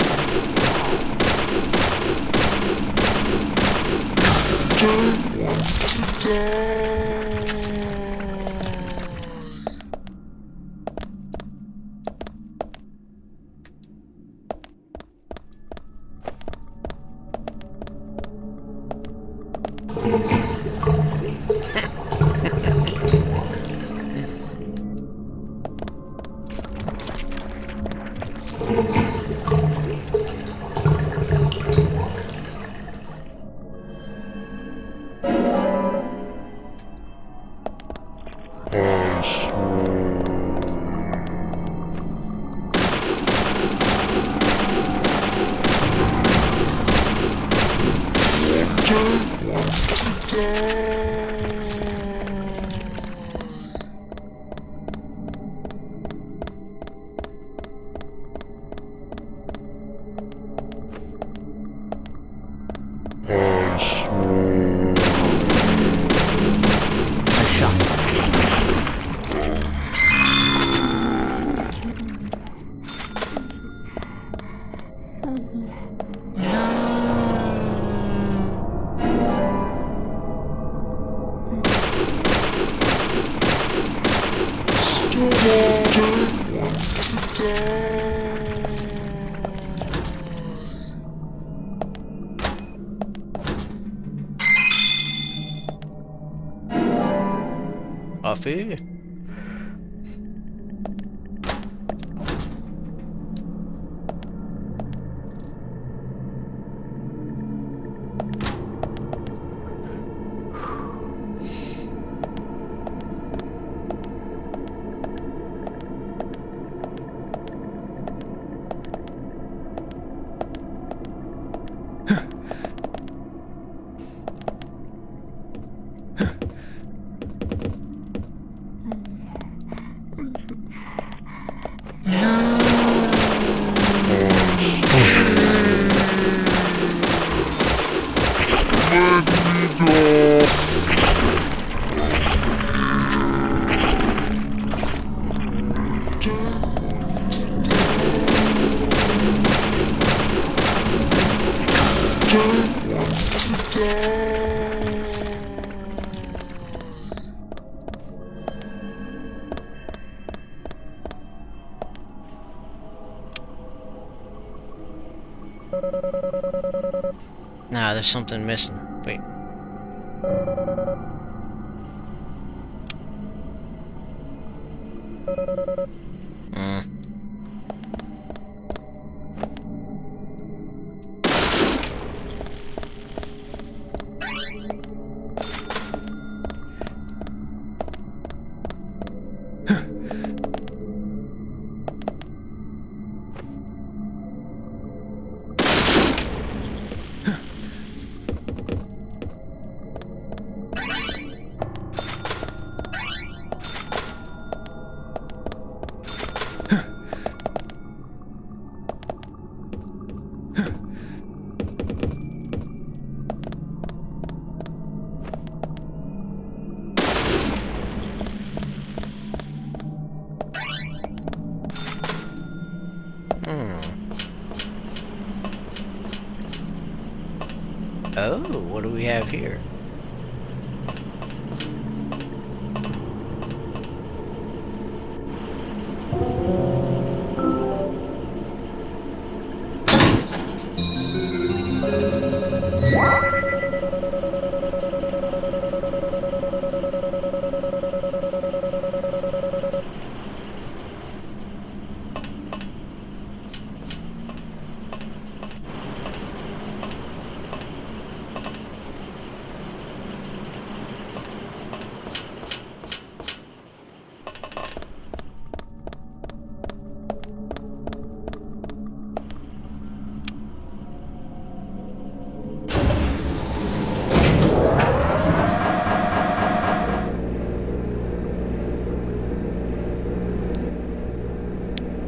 Off here. Nah, there's something missing. Wait. Oh, what do we have here?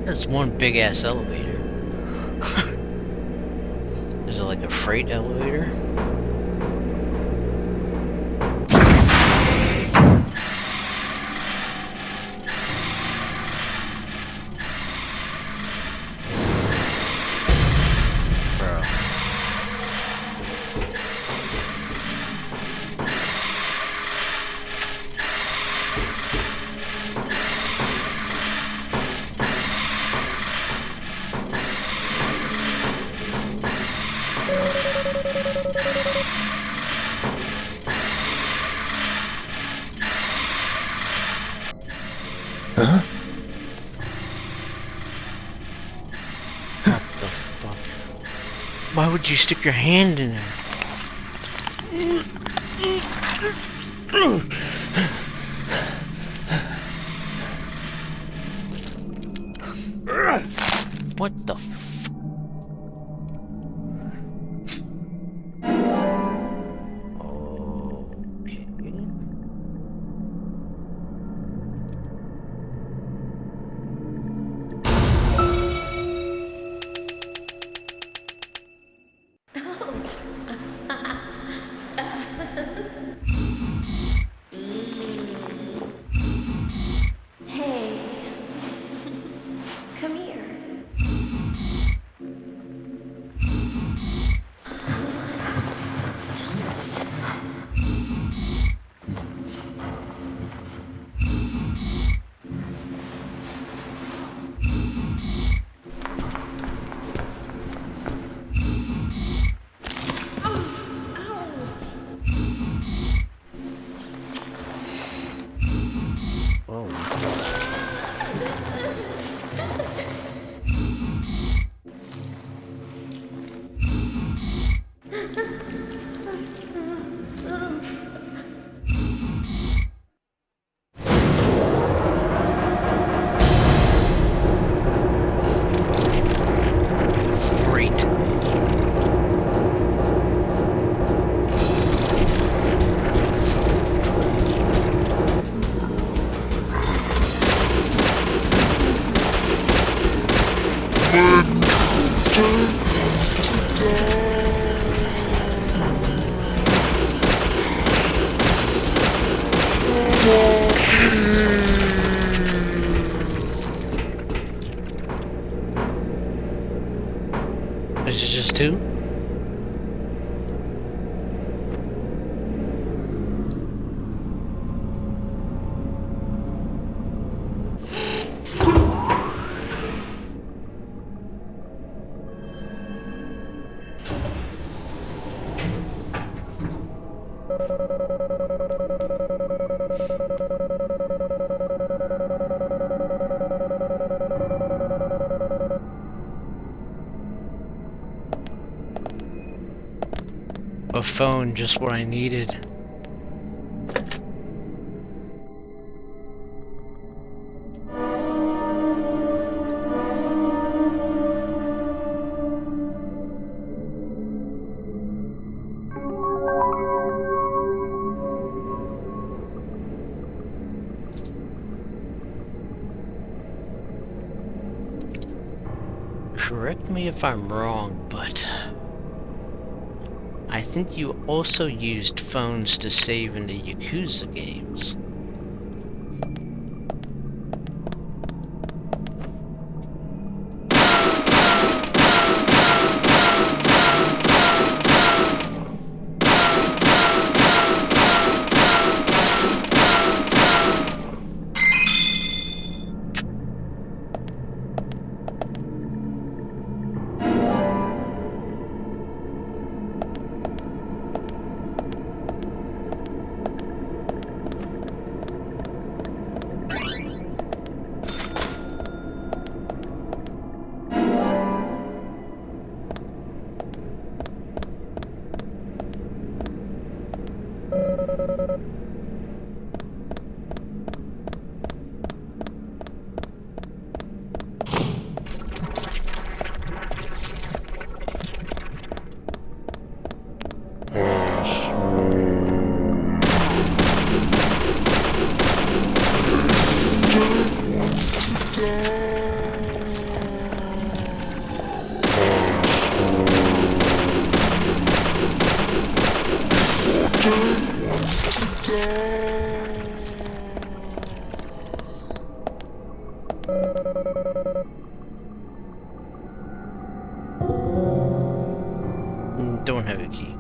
That's one big ass elevator. Is it like a freight elevator? Bro. Huh? What the fuck? Why would you stick your hand in there? What the f... Okay. Hey. Come here. Great. Is it just two? phone just what I needed. Correct me if I'm wrong, but I think you also used phones to save into Yakuza games. Don't have a key.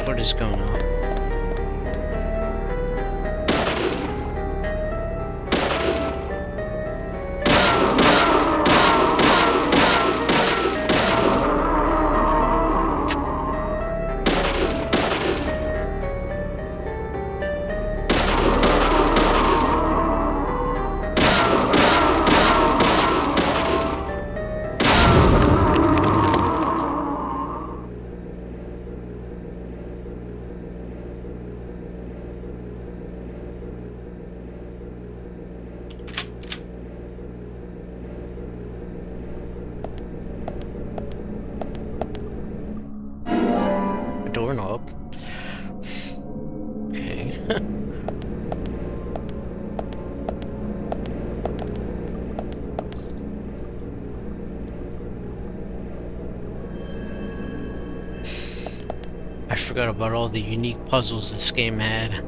What is going on? Doorknob. Okay. I forgot about all the unique puzzles this game had.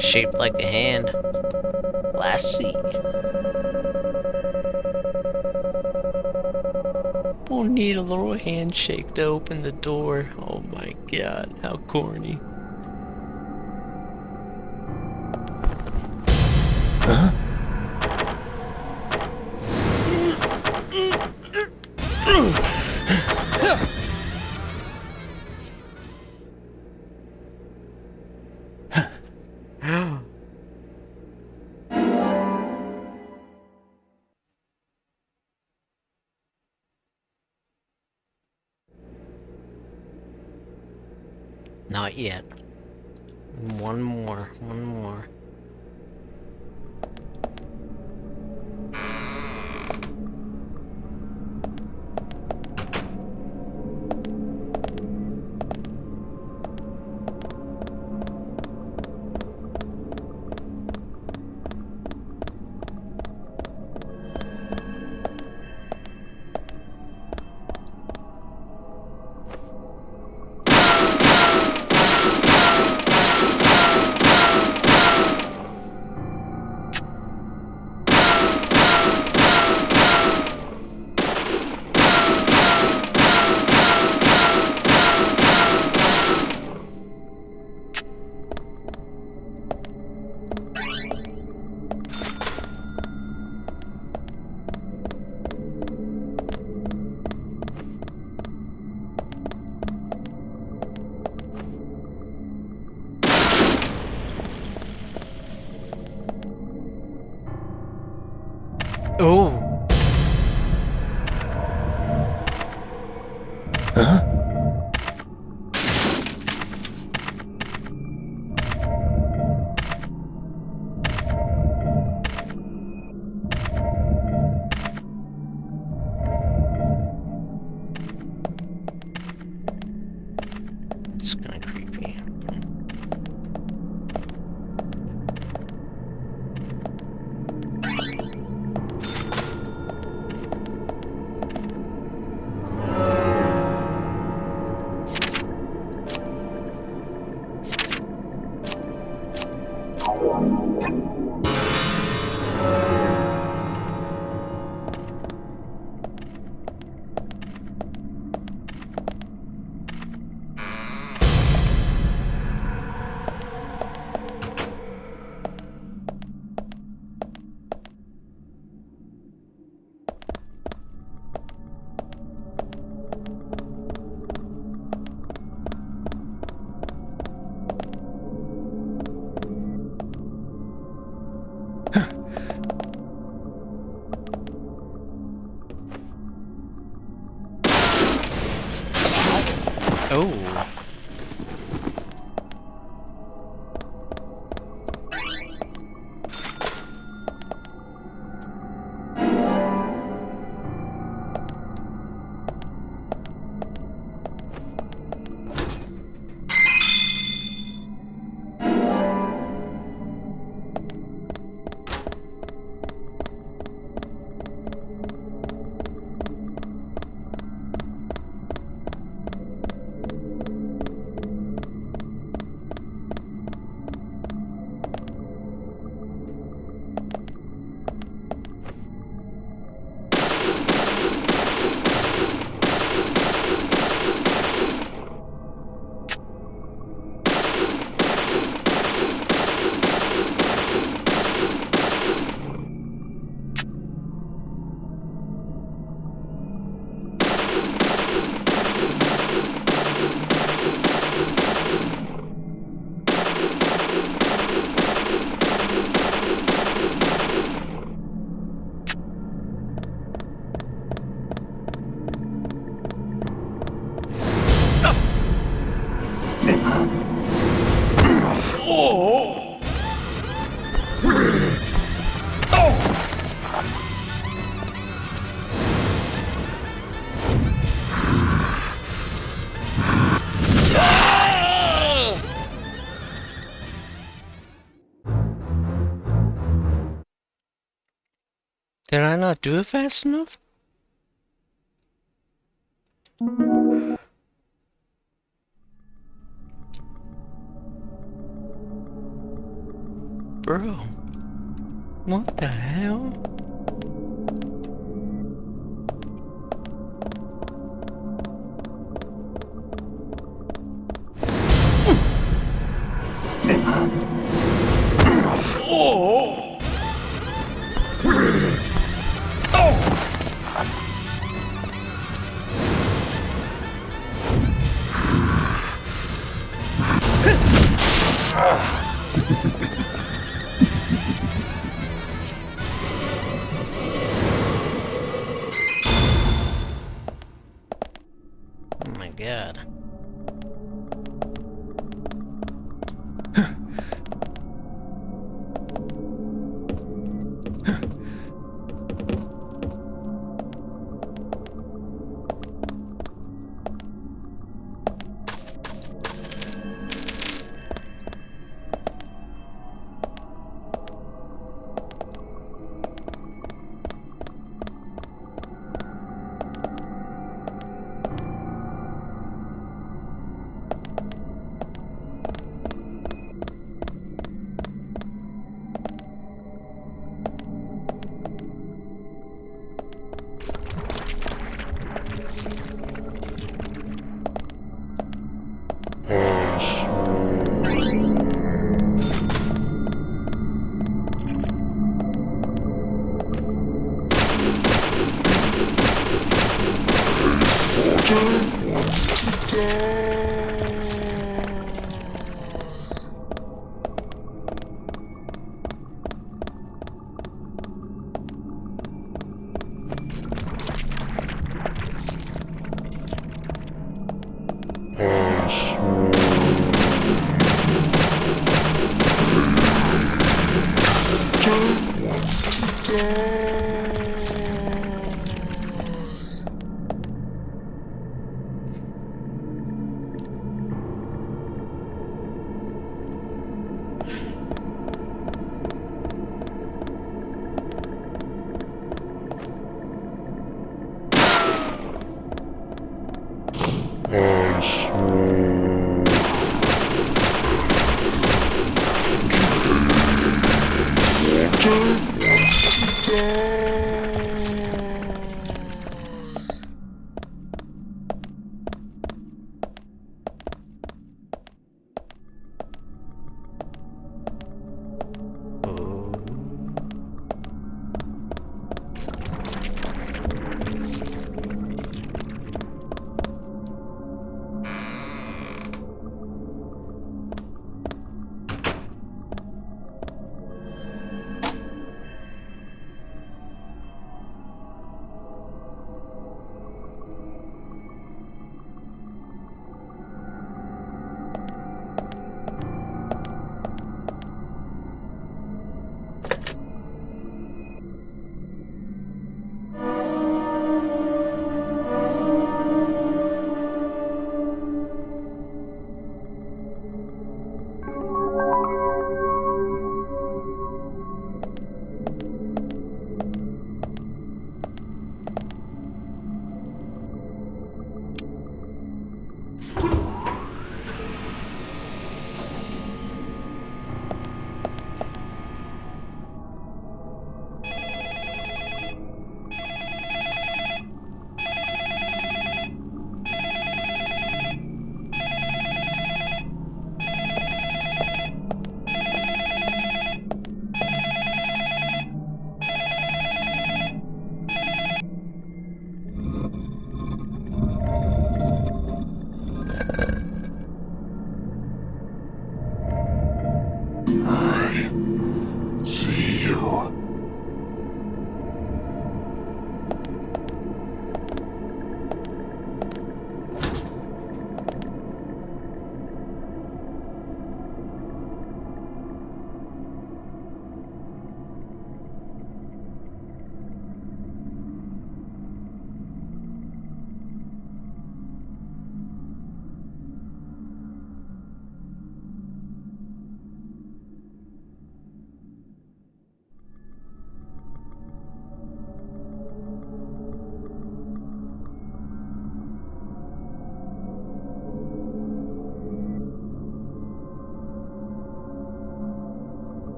Shaped like a hand. Lassie. We'll need a little handshake to open the door. Oh my god, how corny. Huh? Not yet. One more. Oh. Huh? It's kind of creepy. Oh. Did I not do it fast enough? Bro, what the hell? Oh my god.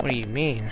What do you mean?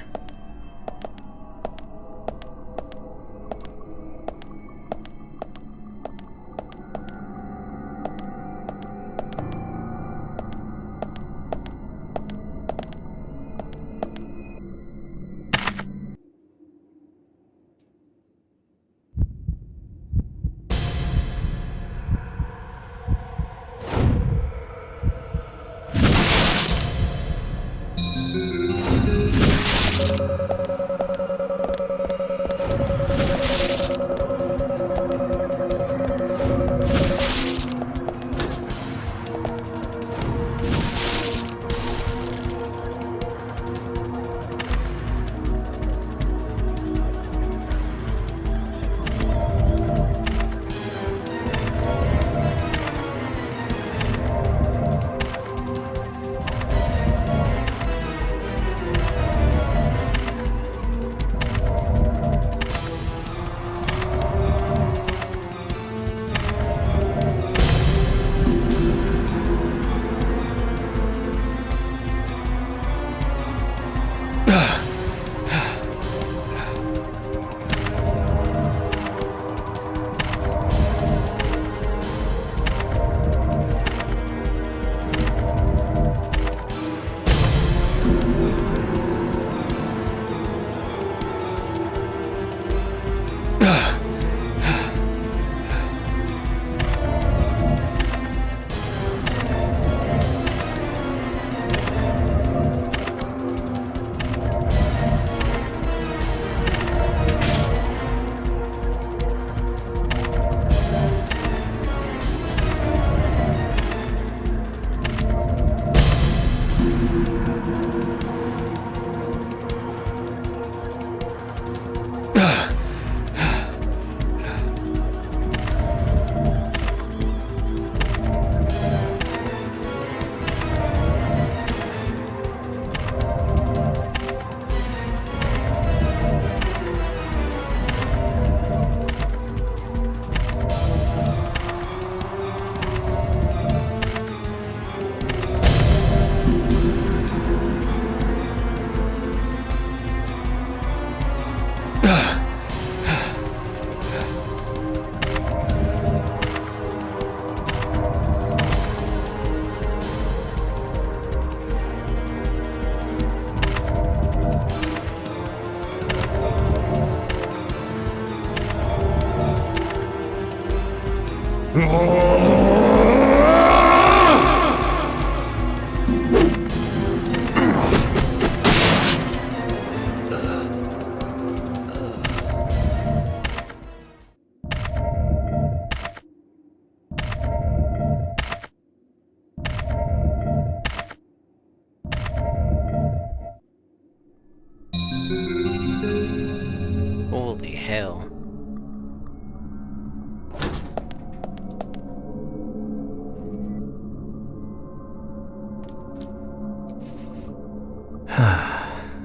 Holy hell.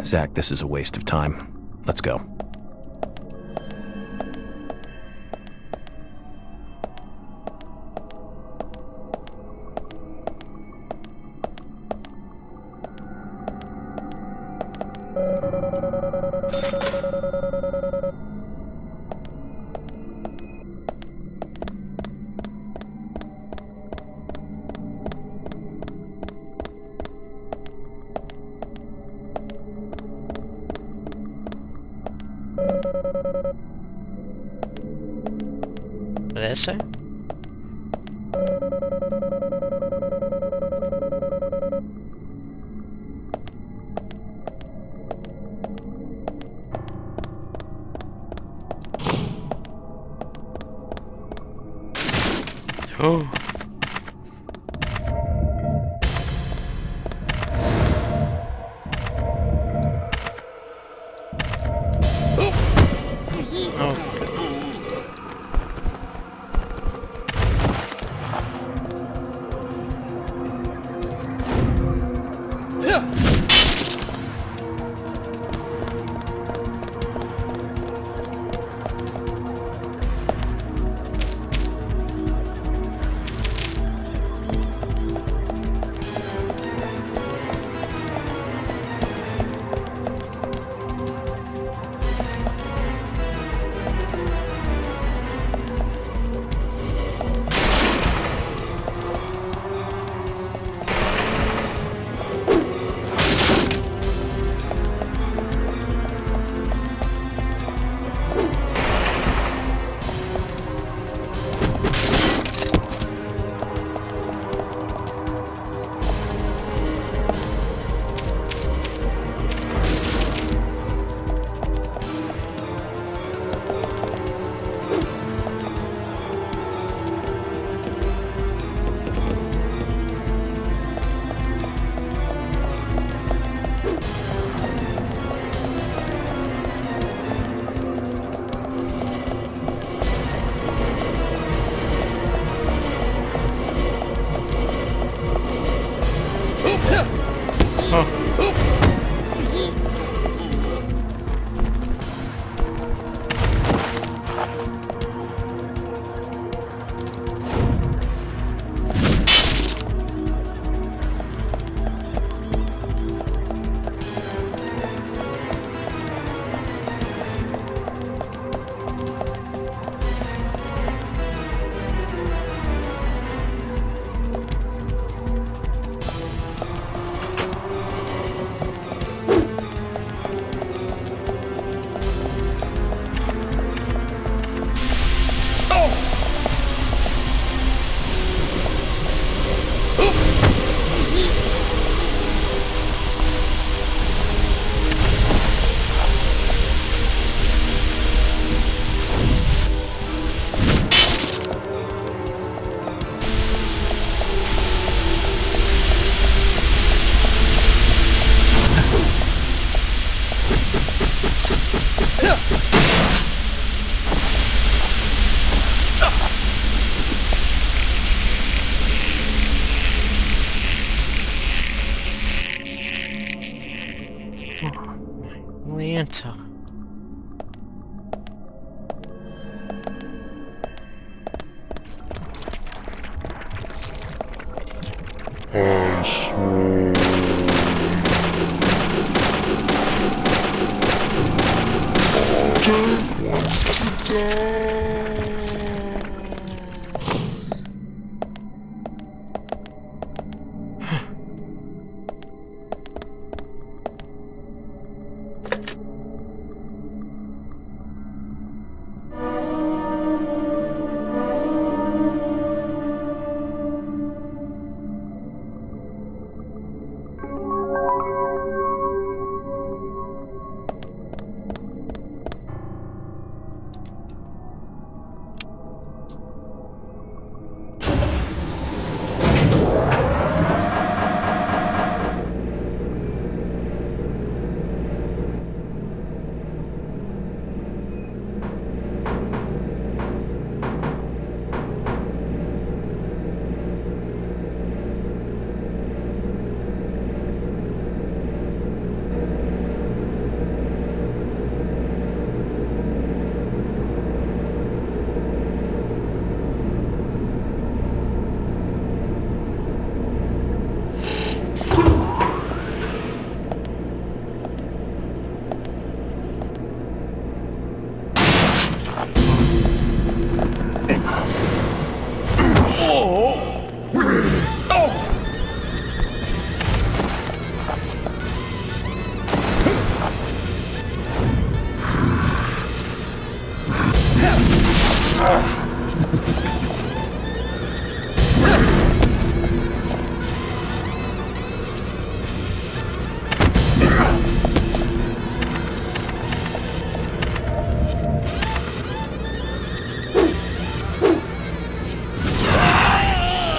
Zach, this is a waste of time. Let's go. What did I say? Oh.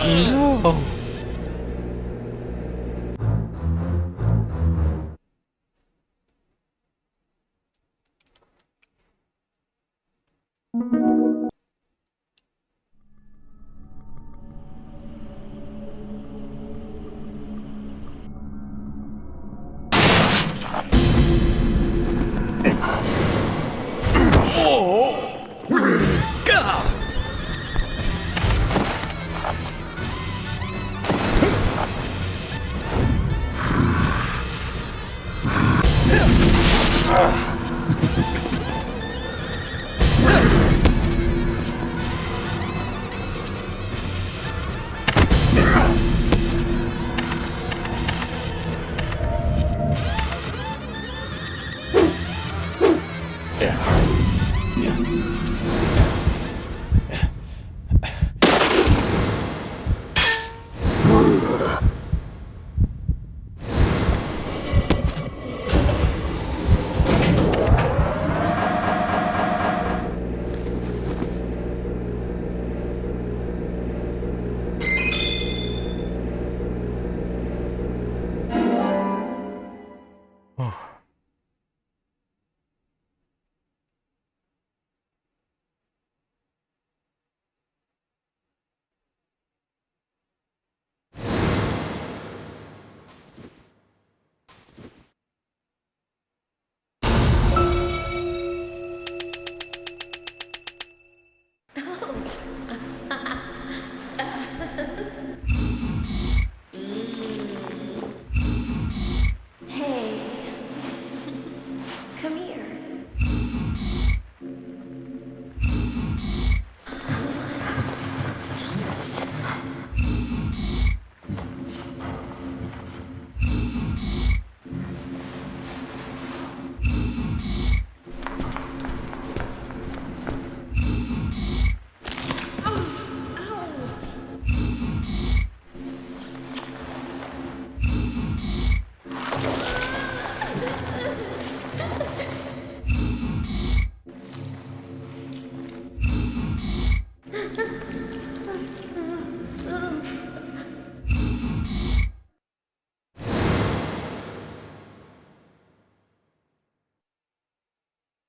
No. Hey. Come here.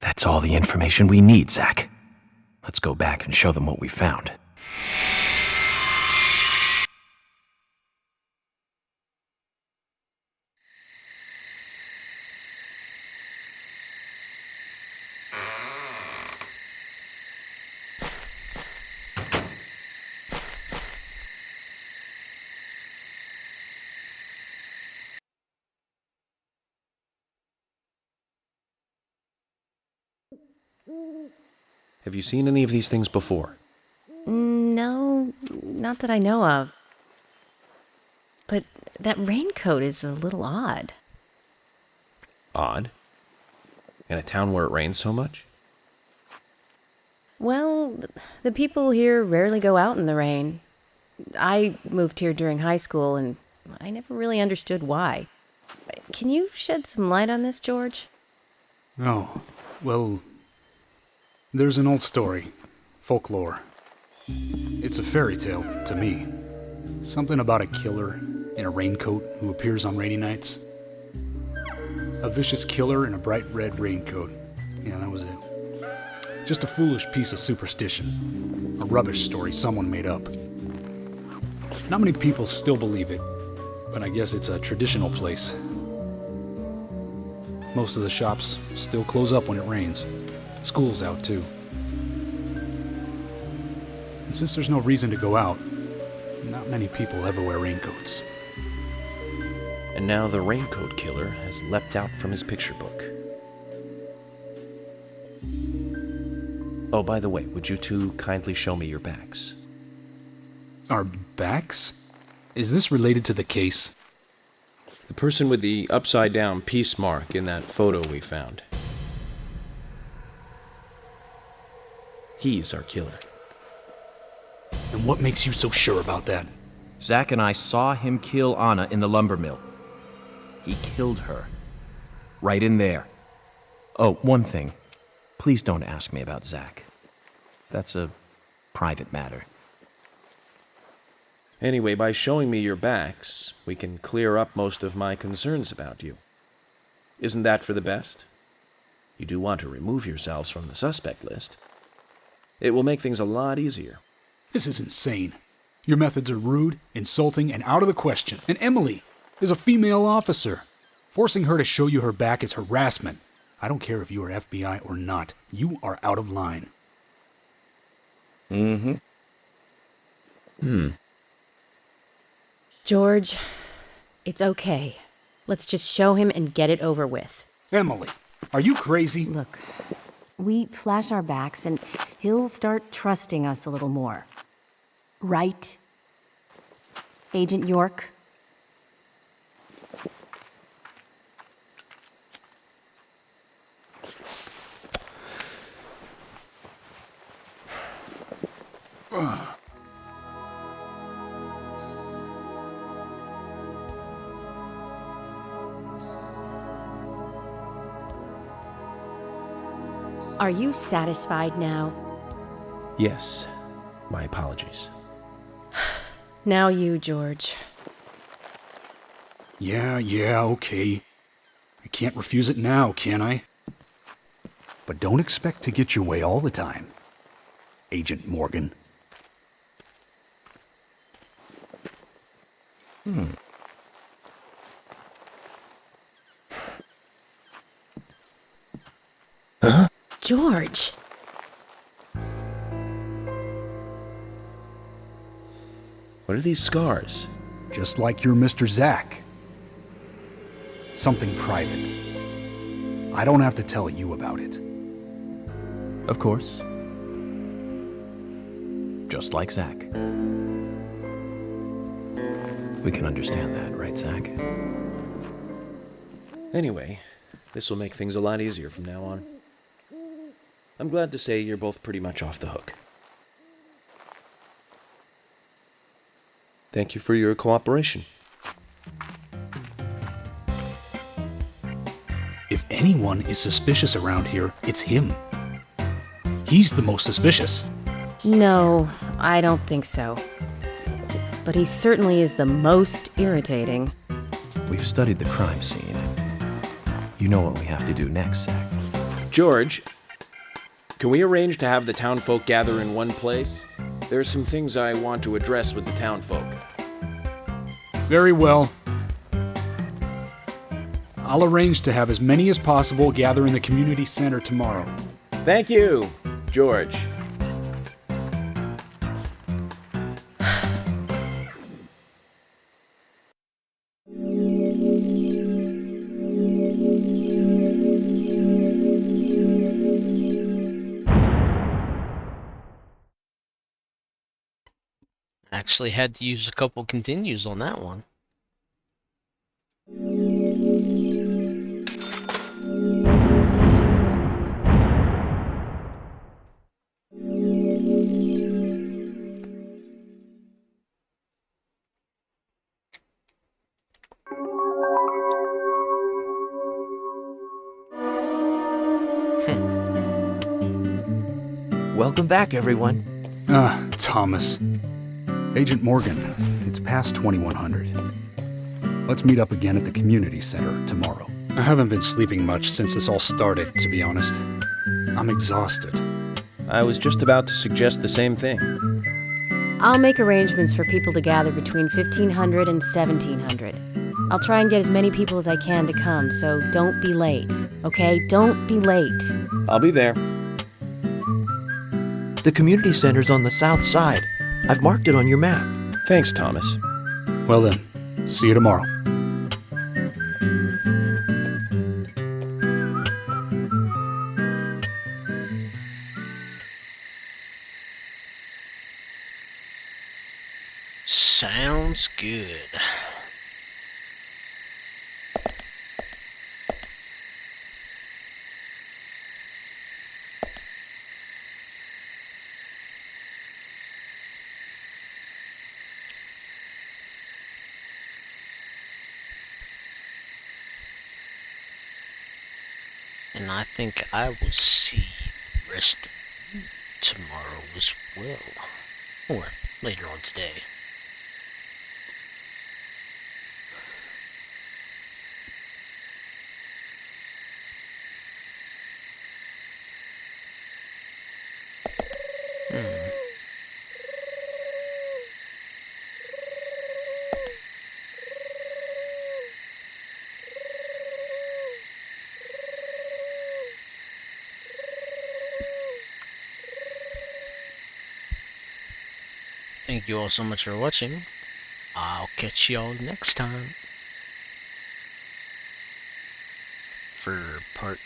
That's all the information we need, Zach. Let's go back and show them what we found. Have you seen any of these things before? No, not that I know of. But that raincoat is a little odd. Odd? In a town where it rains so much? Well, the people here rarely go out in the rain. I moved here during high school, and I never really understood why. Can you shed some light on this, George? Oh, well, there's an old story, folklore. It's a fairy tale to me. Something about a killer in a raincoat who appears on rainy nights. A vicious killer in a bright red raincoat. Yeah, that was it. Just a foolish piece of superstition. A rubbish story someone made up. Not many people still believe it, but I guess it's a traditional place. Most of the shops still close up when it rains. School's out too. And since there's no reason to go out, not many people ever wear raincoats. And now the raincoat killer has leapt out from his picture book. Oh, by the way, would you two kindly show me your backs? Our backs? Is this related to the case? The person with the upside-down peace mark in that photo we found. He's our killer. And what makes you so sure about that? Zach and I saw him kill Anna in the lumber mill. He killed her. Right in there. Oh, one thing. Please don't ask me about Zach. That's a private matter. Anyway, by showing me your backs, we can clear up most of my concerns about you. Isn't that for the best? You do want to remove yourselves from the suspect list. It will make things a lot easier. This is insane. Your methods are rude, insulting, and out of the question. And Emily is a female officer. Forcing her to show you her back is harassment. I don't care if you are FBI or not. You are out of line. George, it's okay. Let's just show him and get it over with. Emily, are you crazy? Look, we flash our backs and he'll start trusting us a little more. Right? Agent York? Are you satisfied now? Yes. My apologies. Now you, George. Yeah, okay. I can't refuse it now, can I? But don't expect to get your way all the time, Agent Morgan. Huh? George! What are these scars? Just like your Mr. Zach. Something private. I don't have to tell you about it. Of course. Just like Zach. We can understand that, right, Zach? Anyway, this will make things a lot easier from now on. I'm glad to say you're both pretty much off the hook. Thank you for your cooperation. If anyone is suspicious around here, it's him. He's the most suspicious. No, I don't think so. But he certainly is the most irritating. We've studied the crime scene. You know what we have to do next, Zach. George, can we arrange to have the townfolk gather in one place? There are some things I want to address with the townfolk. Very well. I'll arrange to have as many as possible gather in the community center tomorrow. Thank you, George. Actually had to use a couple continues on that one. Welcome back, everyone. Thomas. Agent Morgan, it's past 2100. Let's meet up again at the community center tomorrow. I haven't been sleeping much since this all started, to be honest. I'm exhausted. I was just about to suggest the same thing. I'll make arrangements for people to gather between 1500 and 1700. I'll try and get as many people as I can to come, so don't be late, okay? Don't be late. I'll be there. The community center's on the south side. I've marked it on your map. Thanks, Thomas. Well then, see you tomorrow. Sounds good. And I think I will see the rest of you tomorrow as well. Or later on today. Thank you all so much for watching. I'll catch y'all next time for part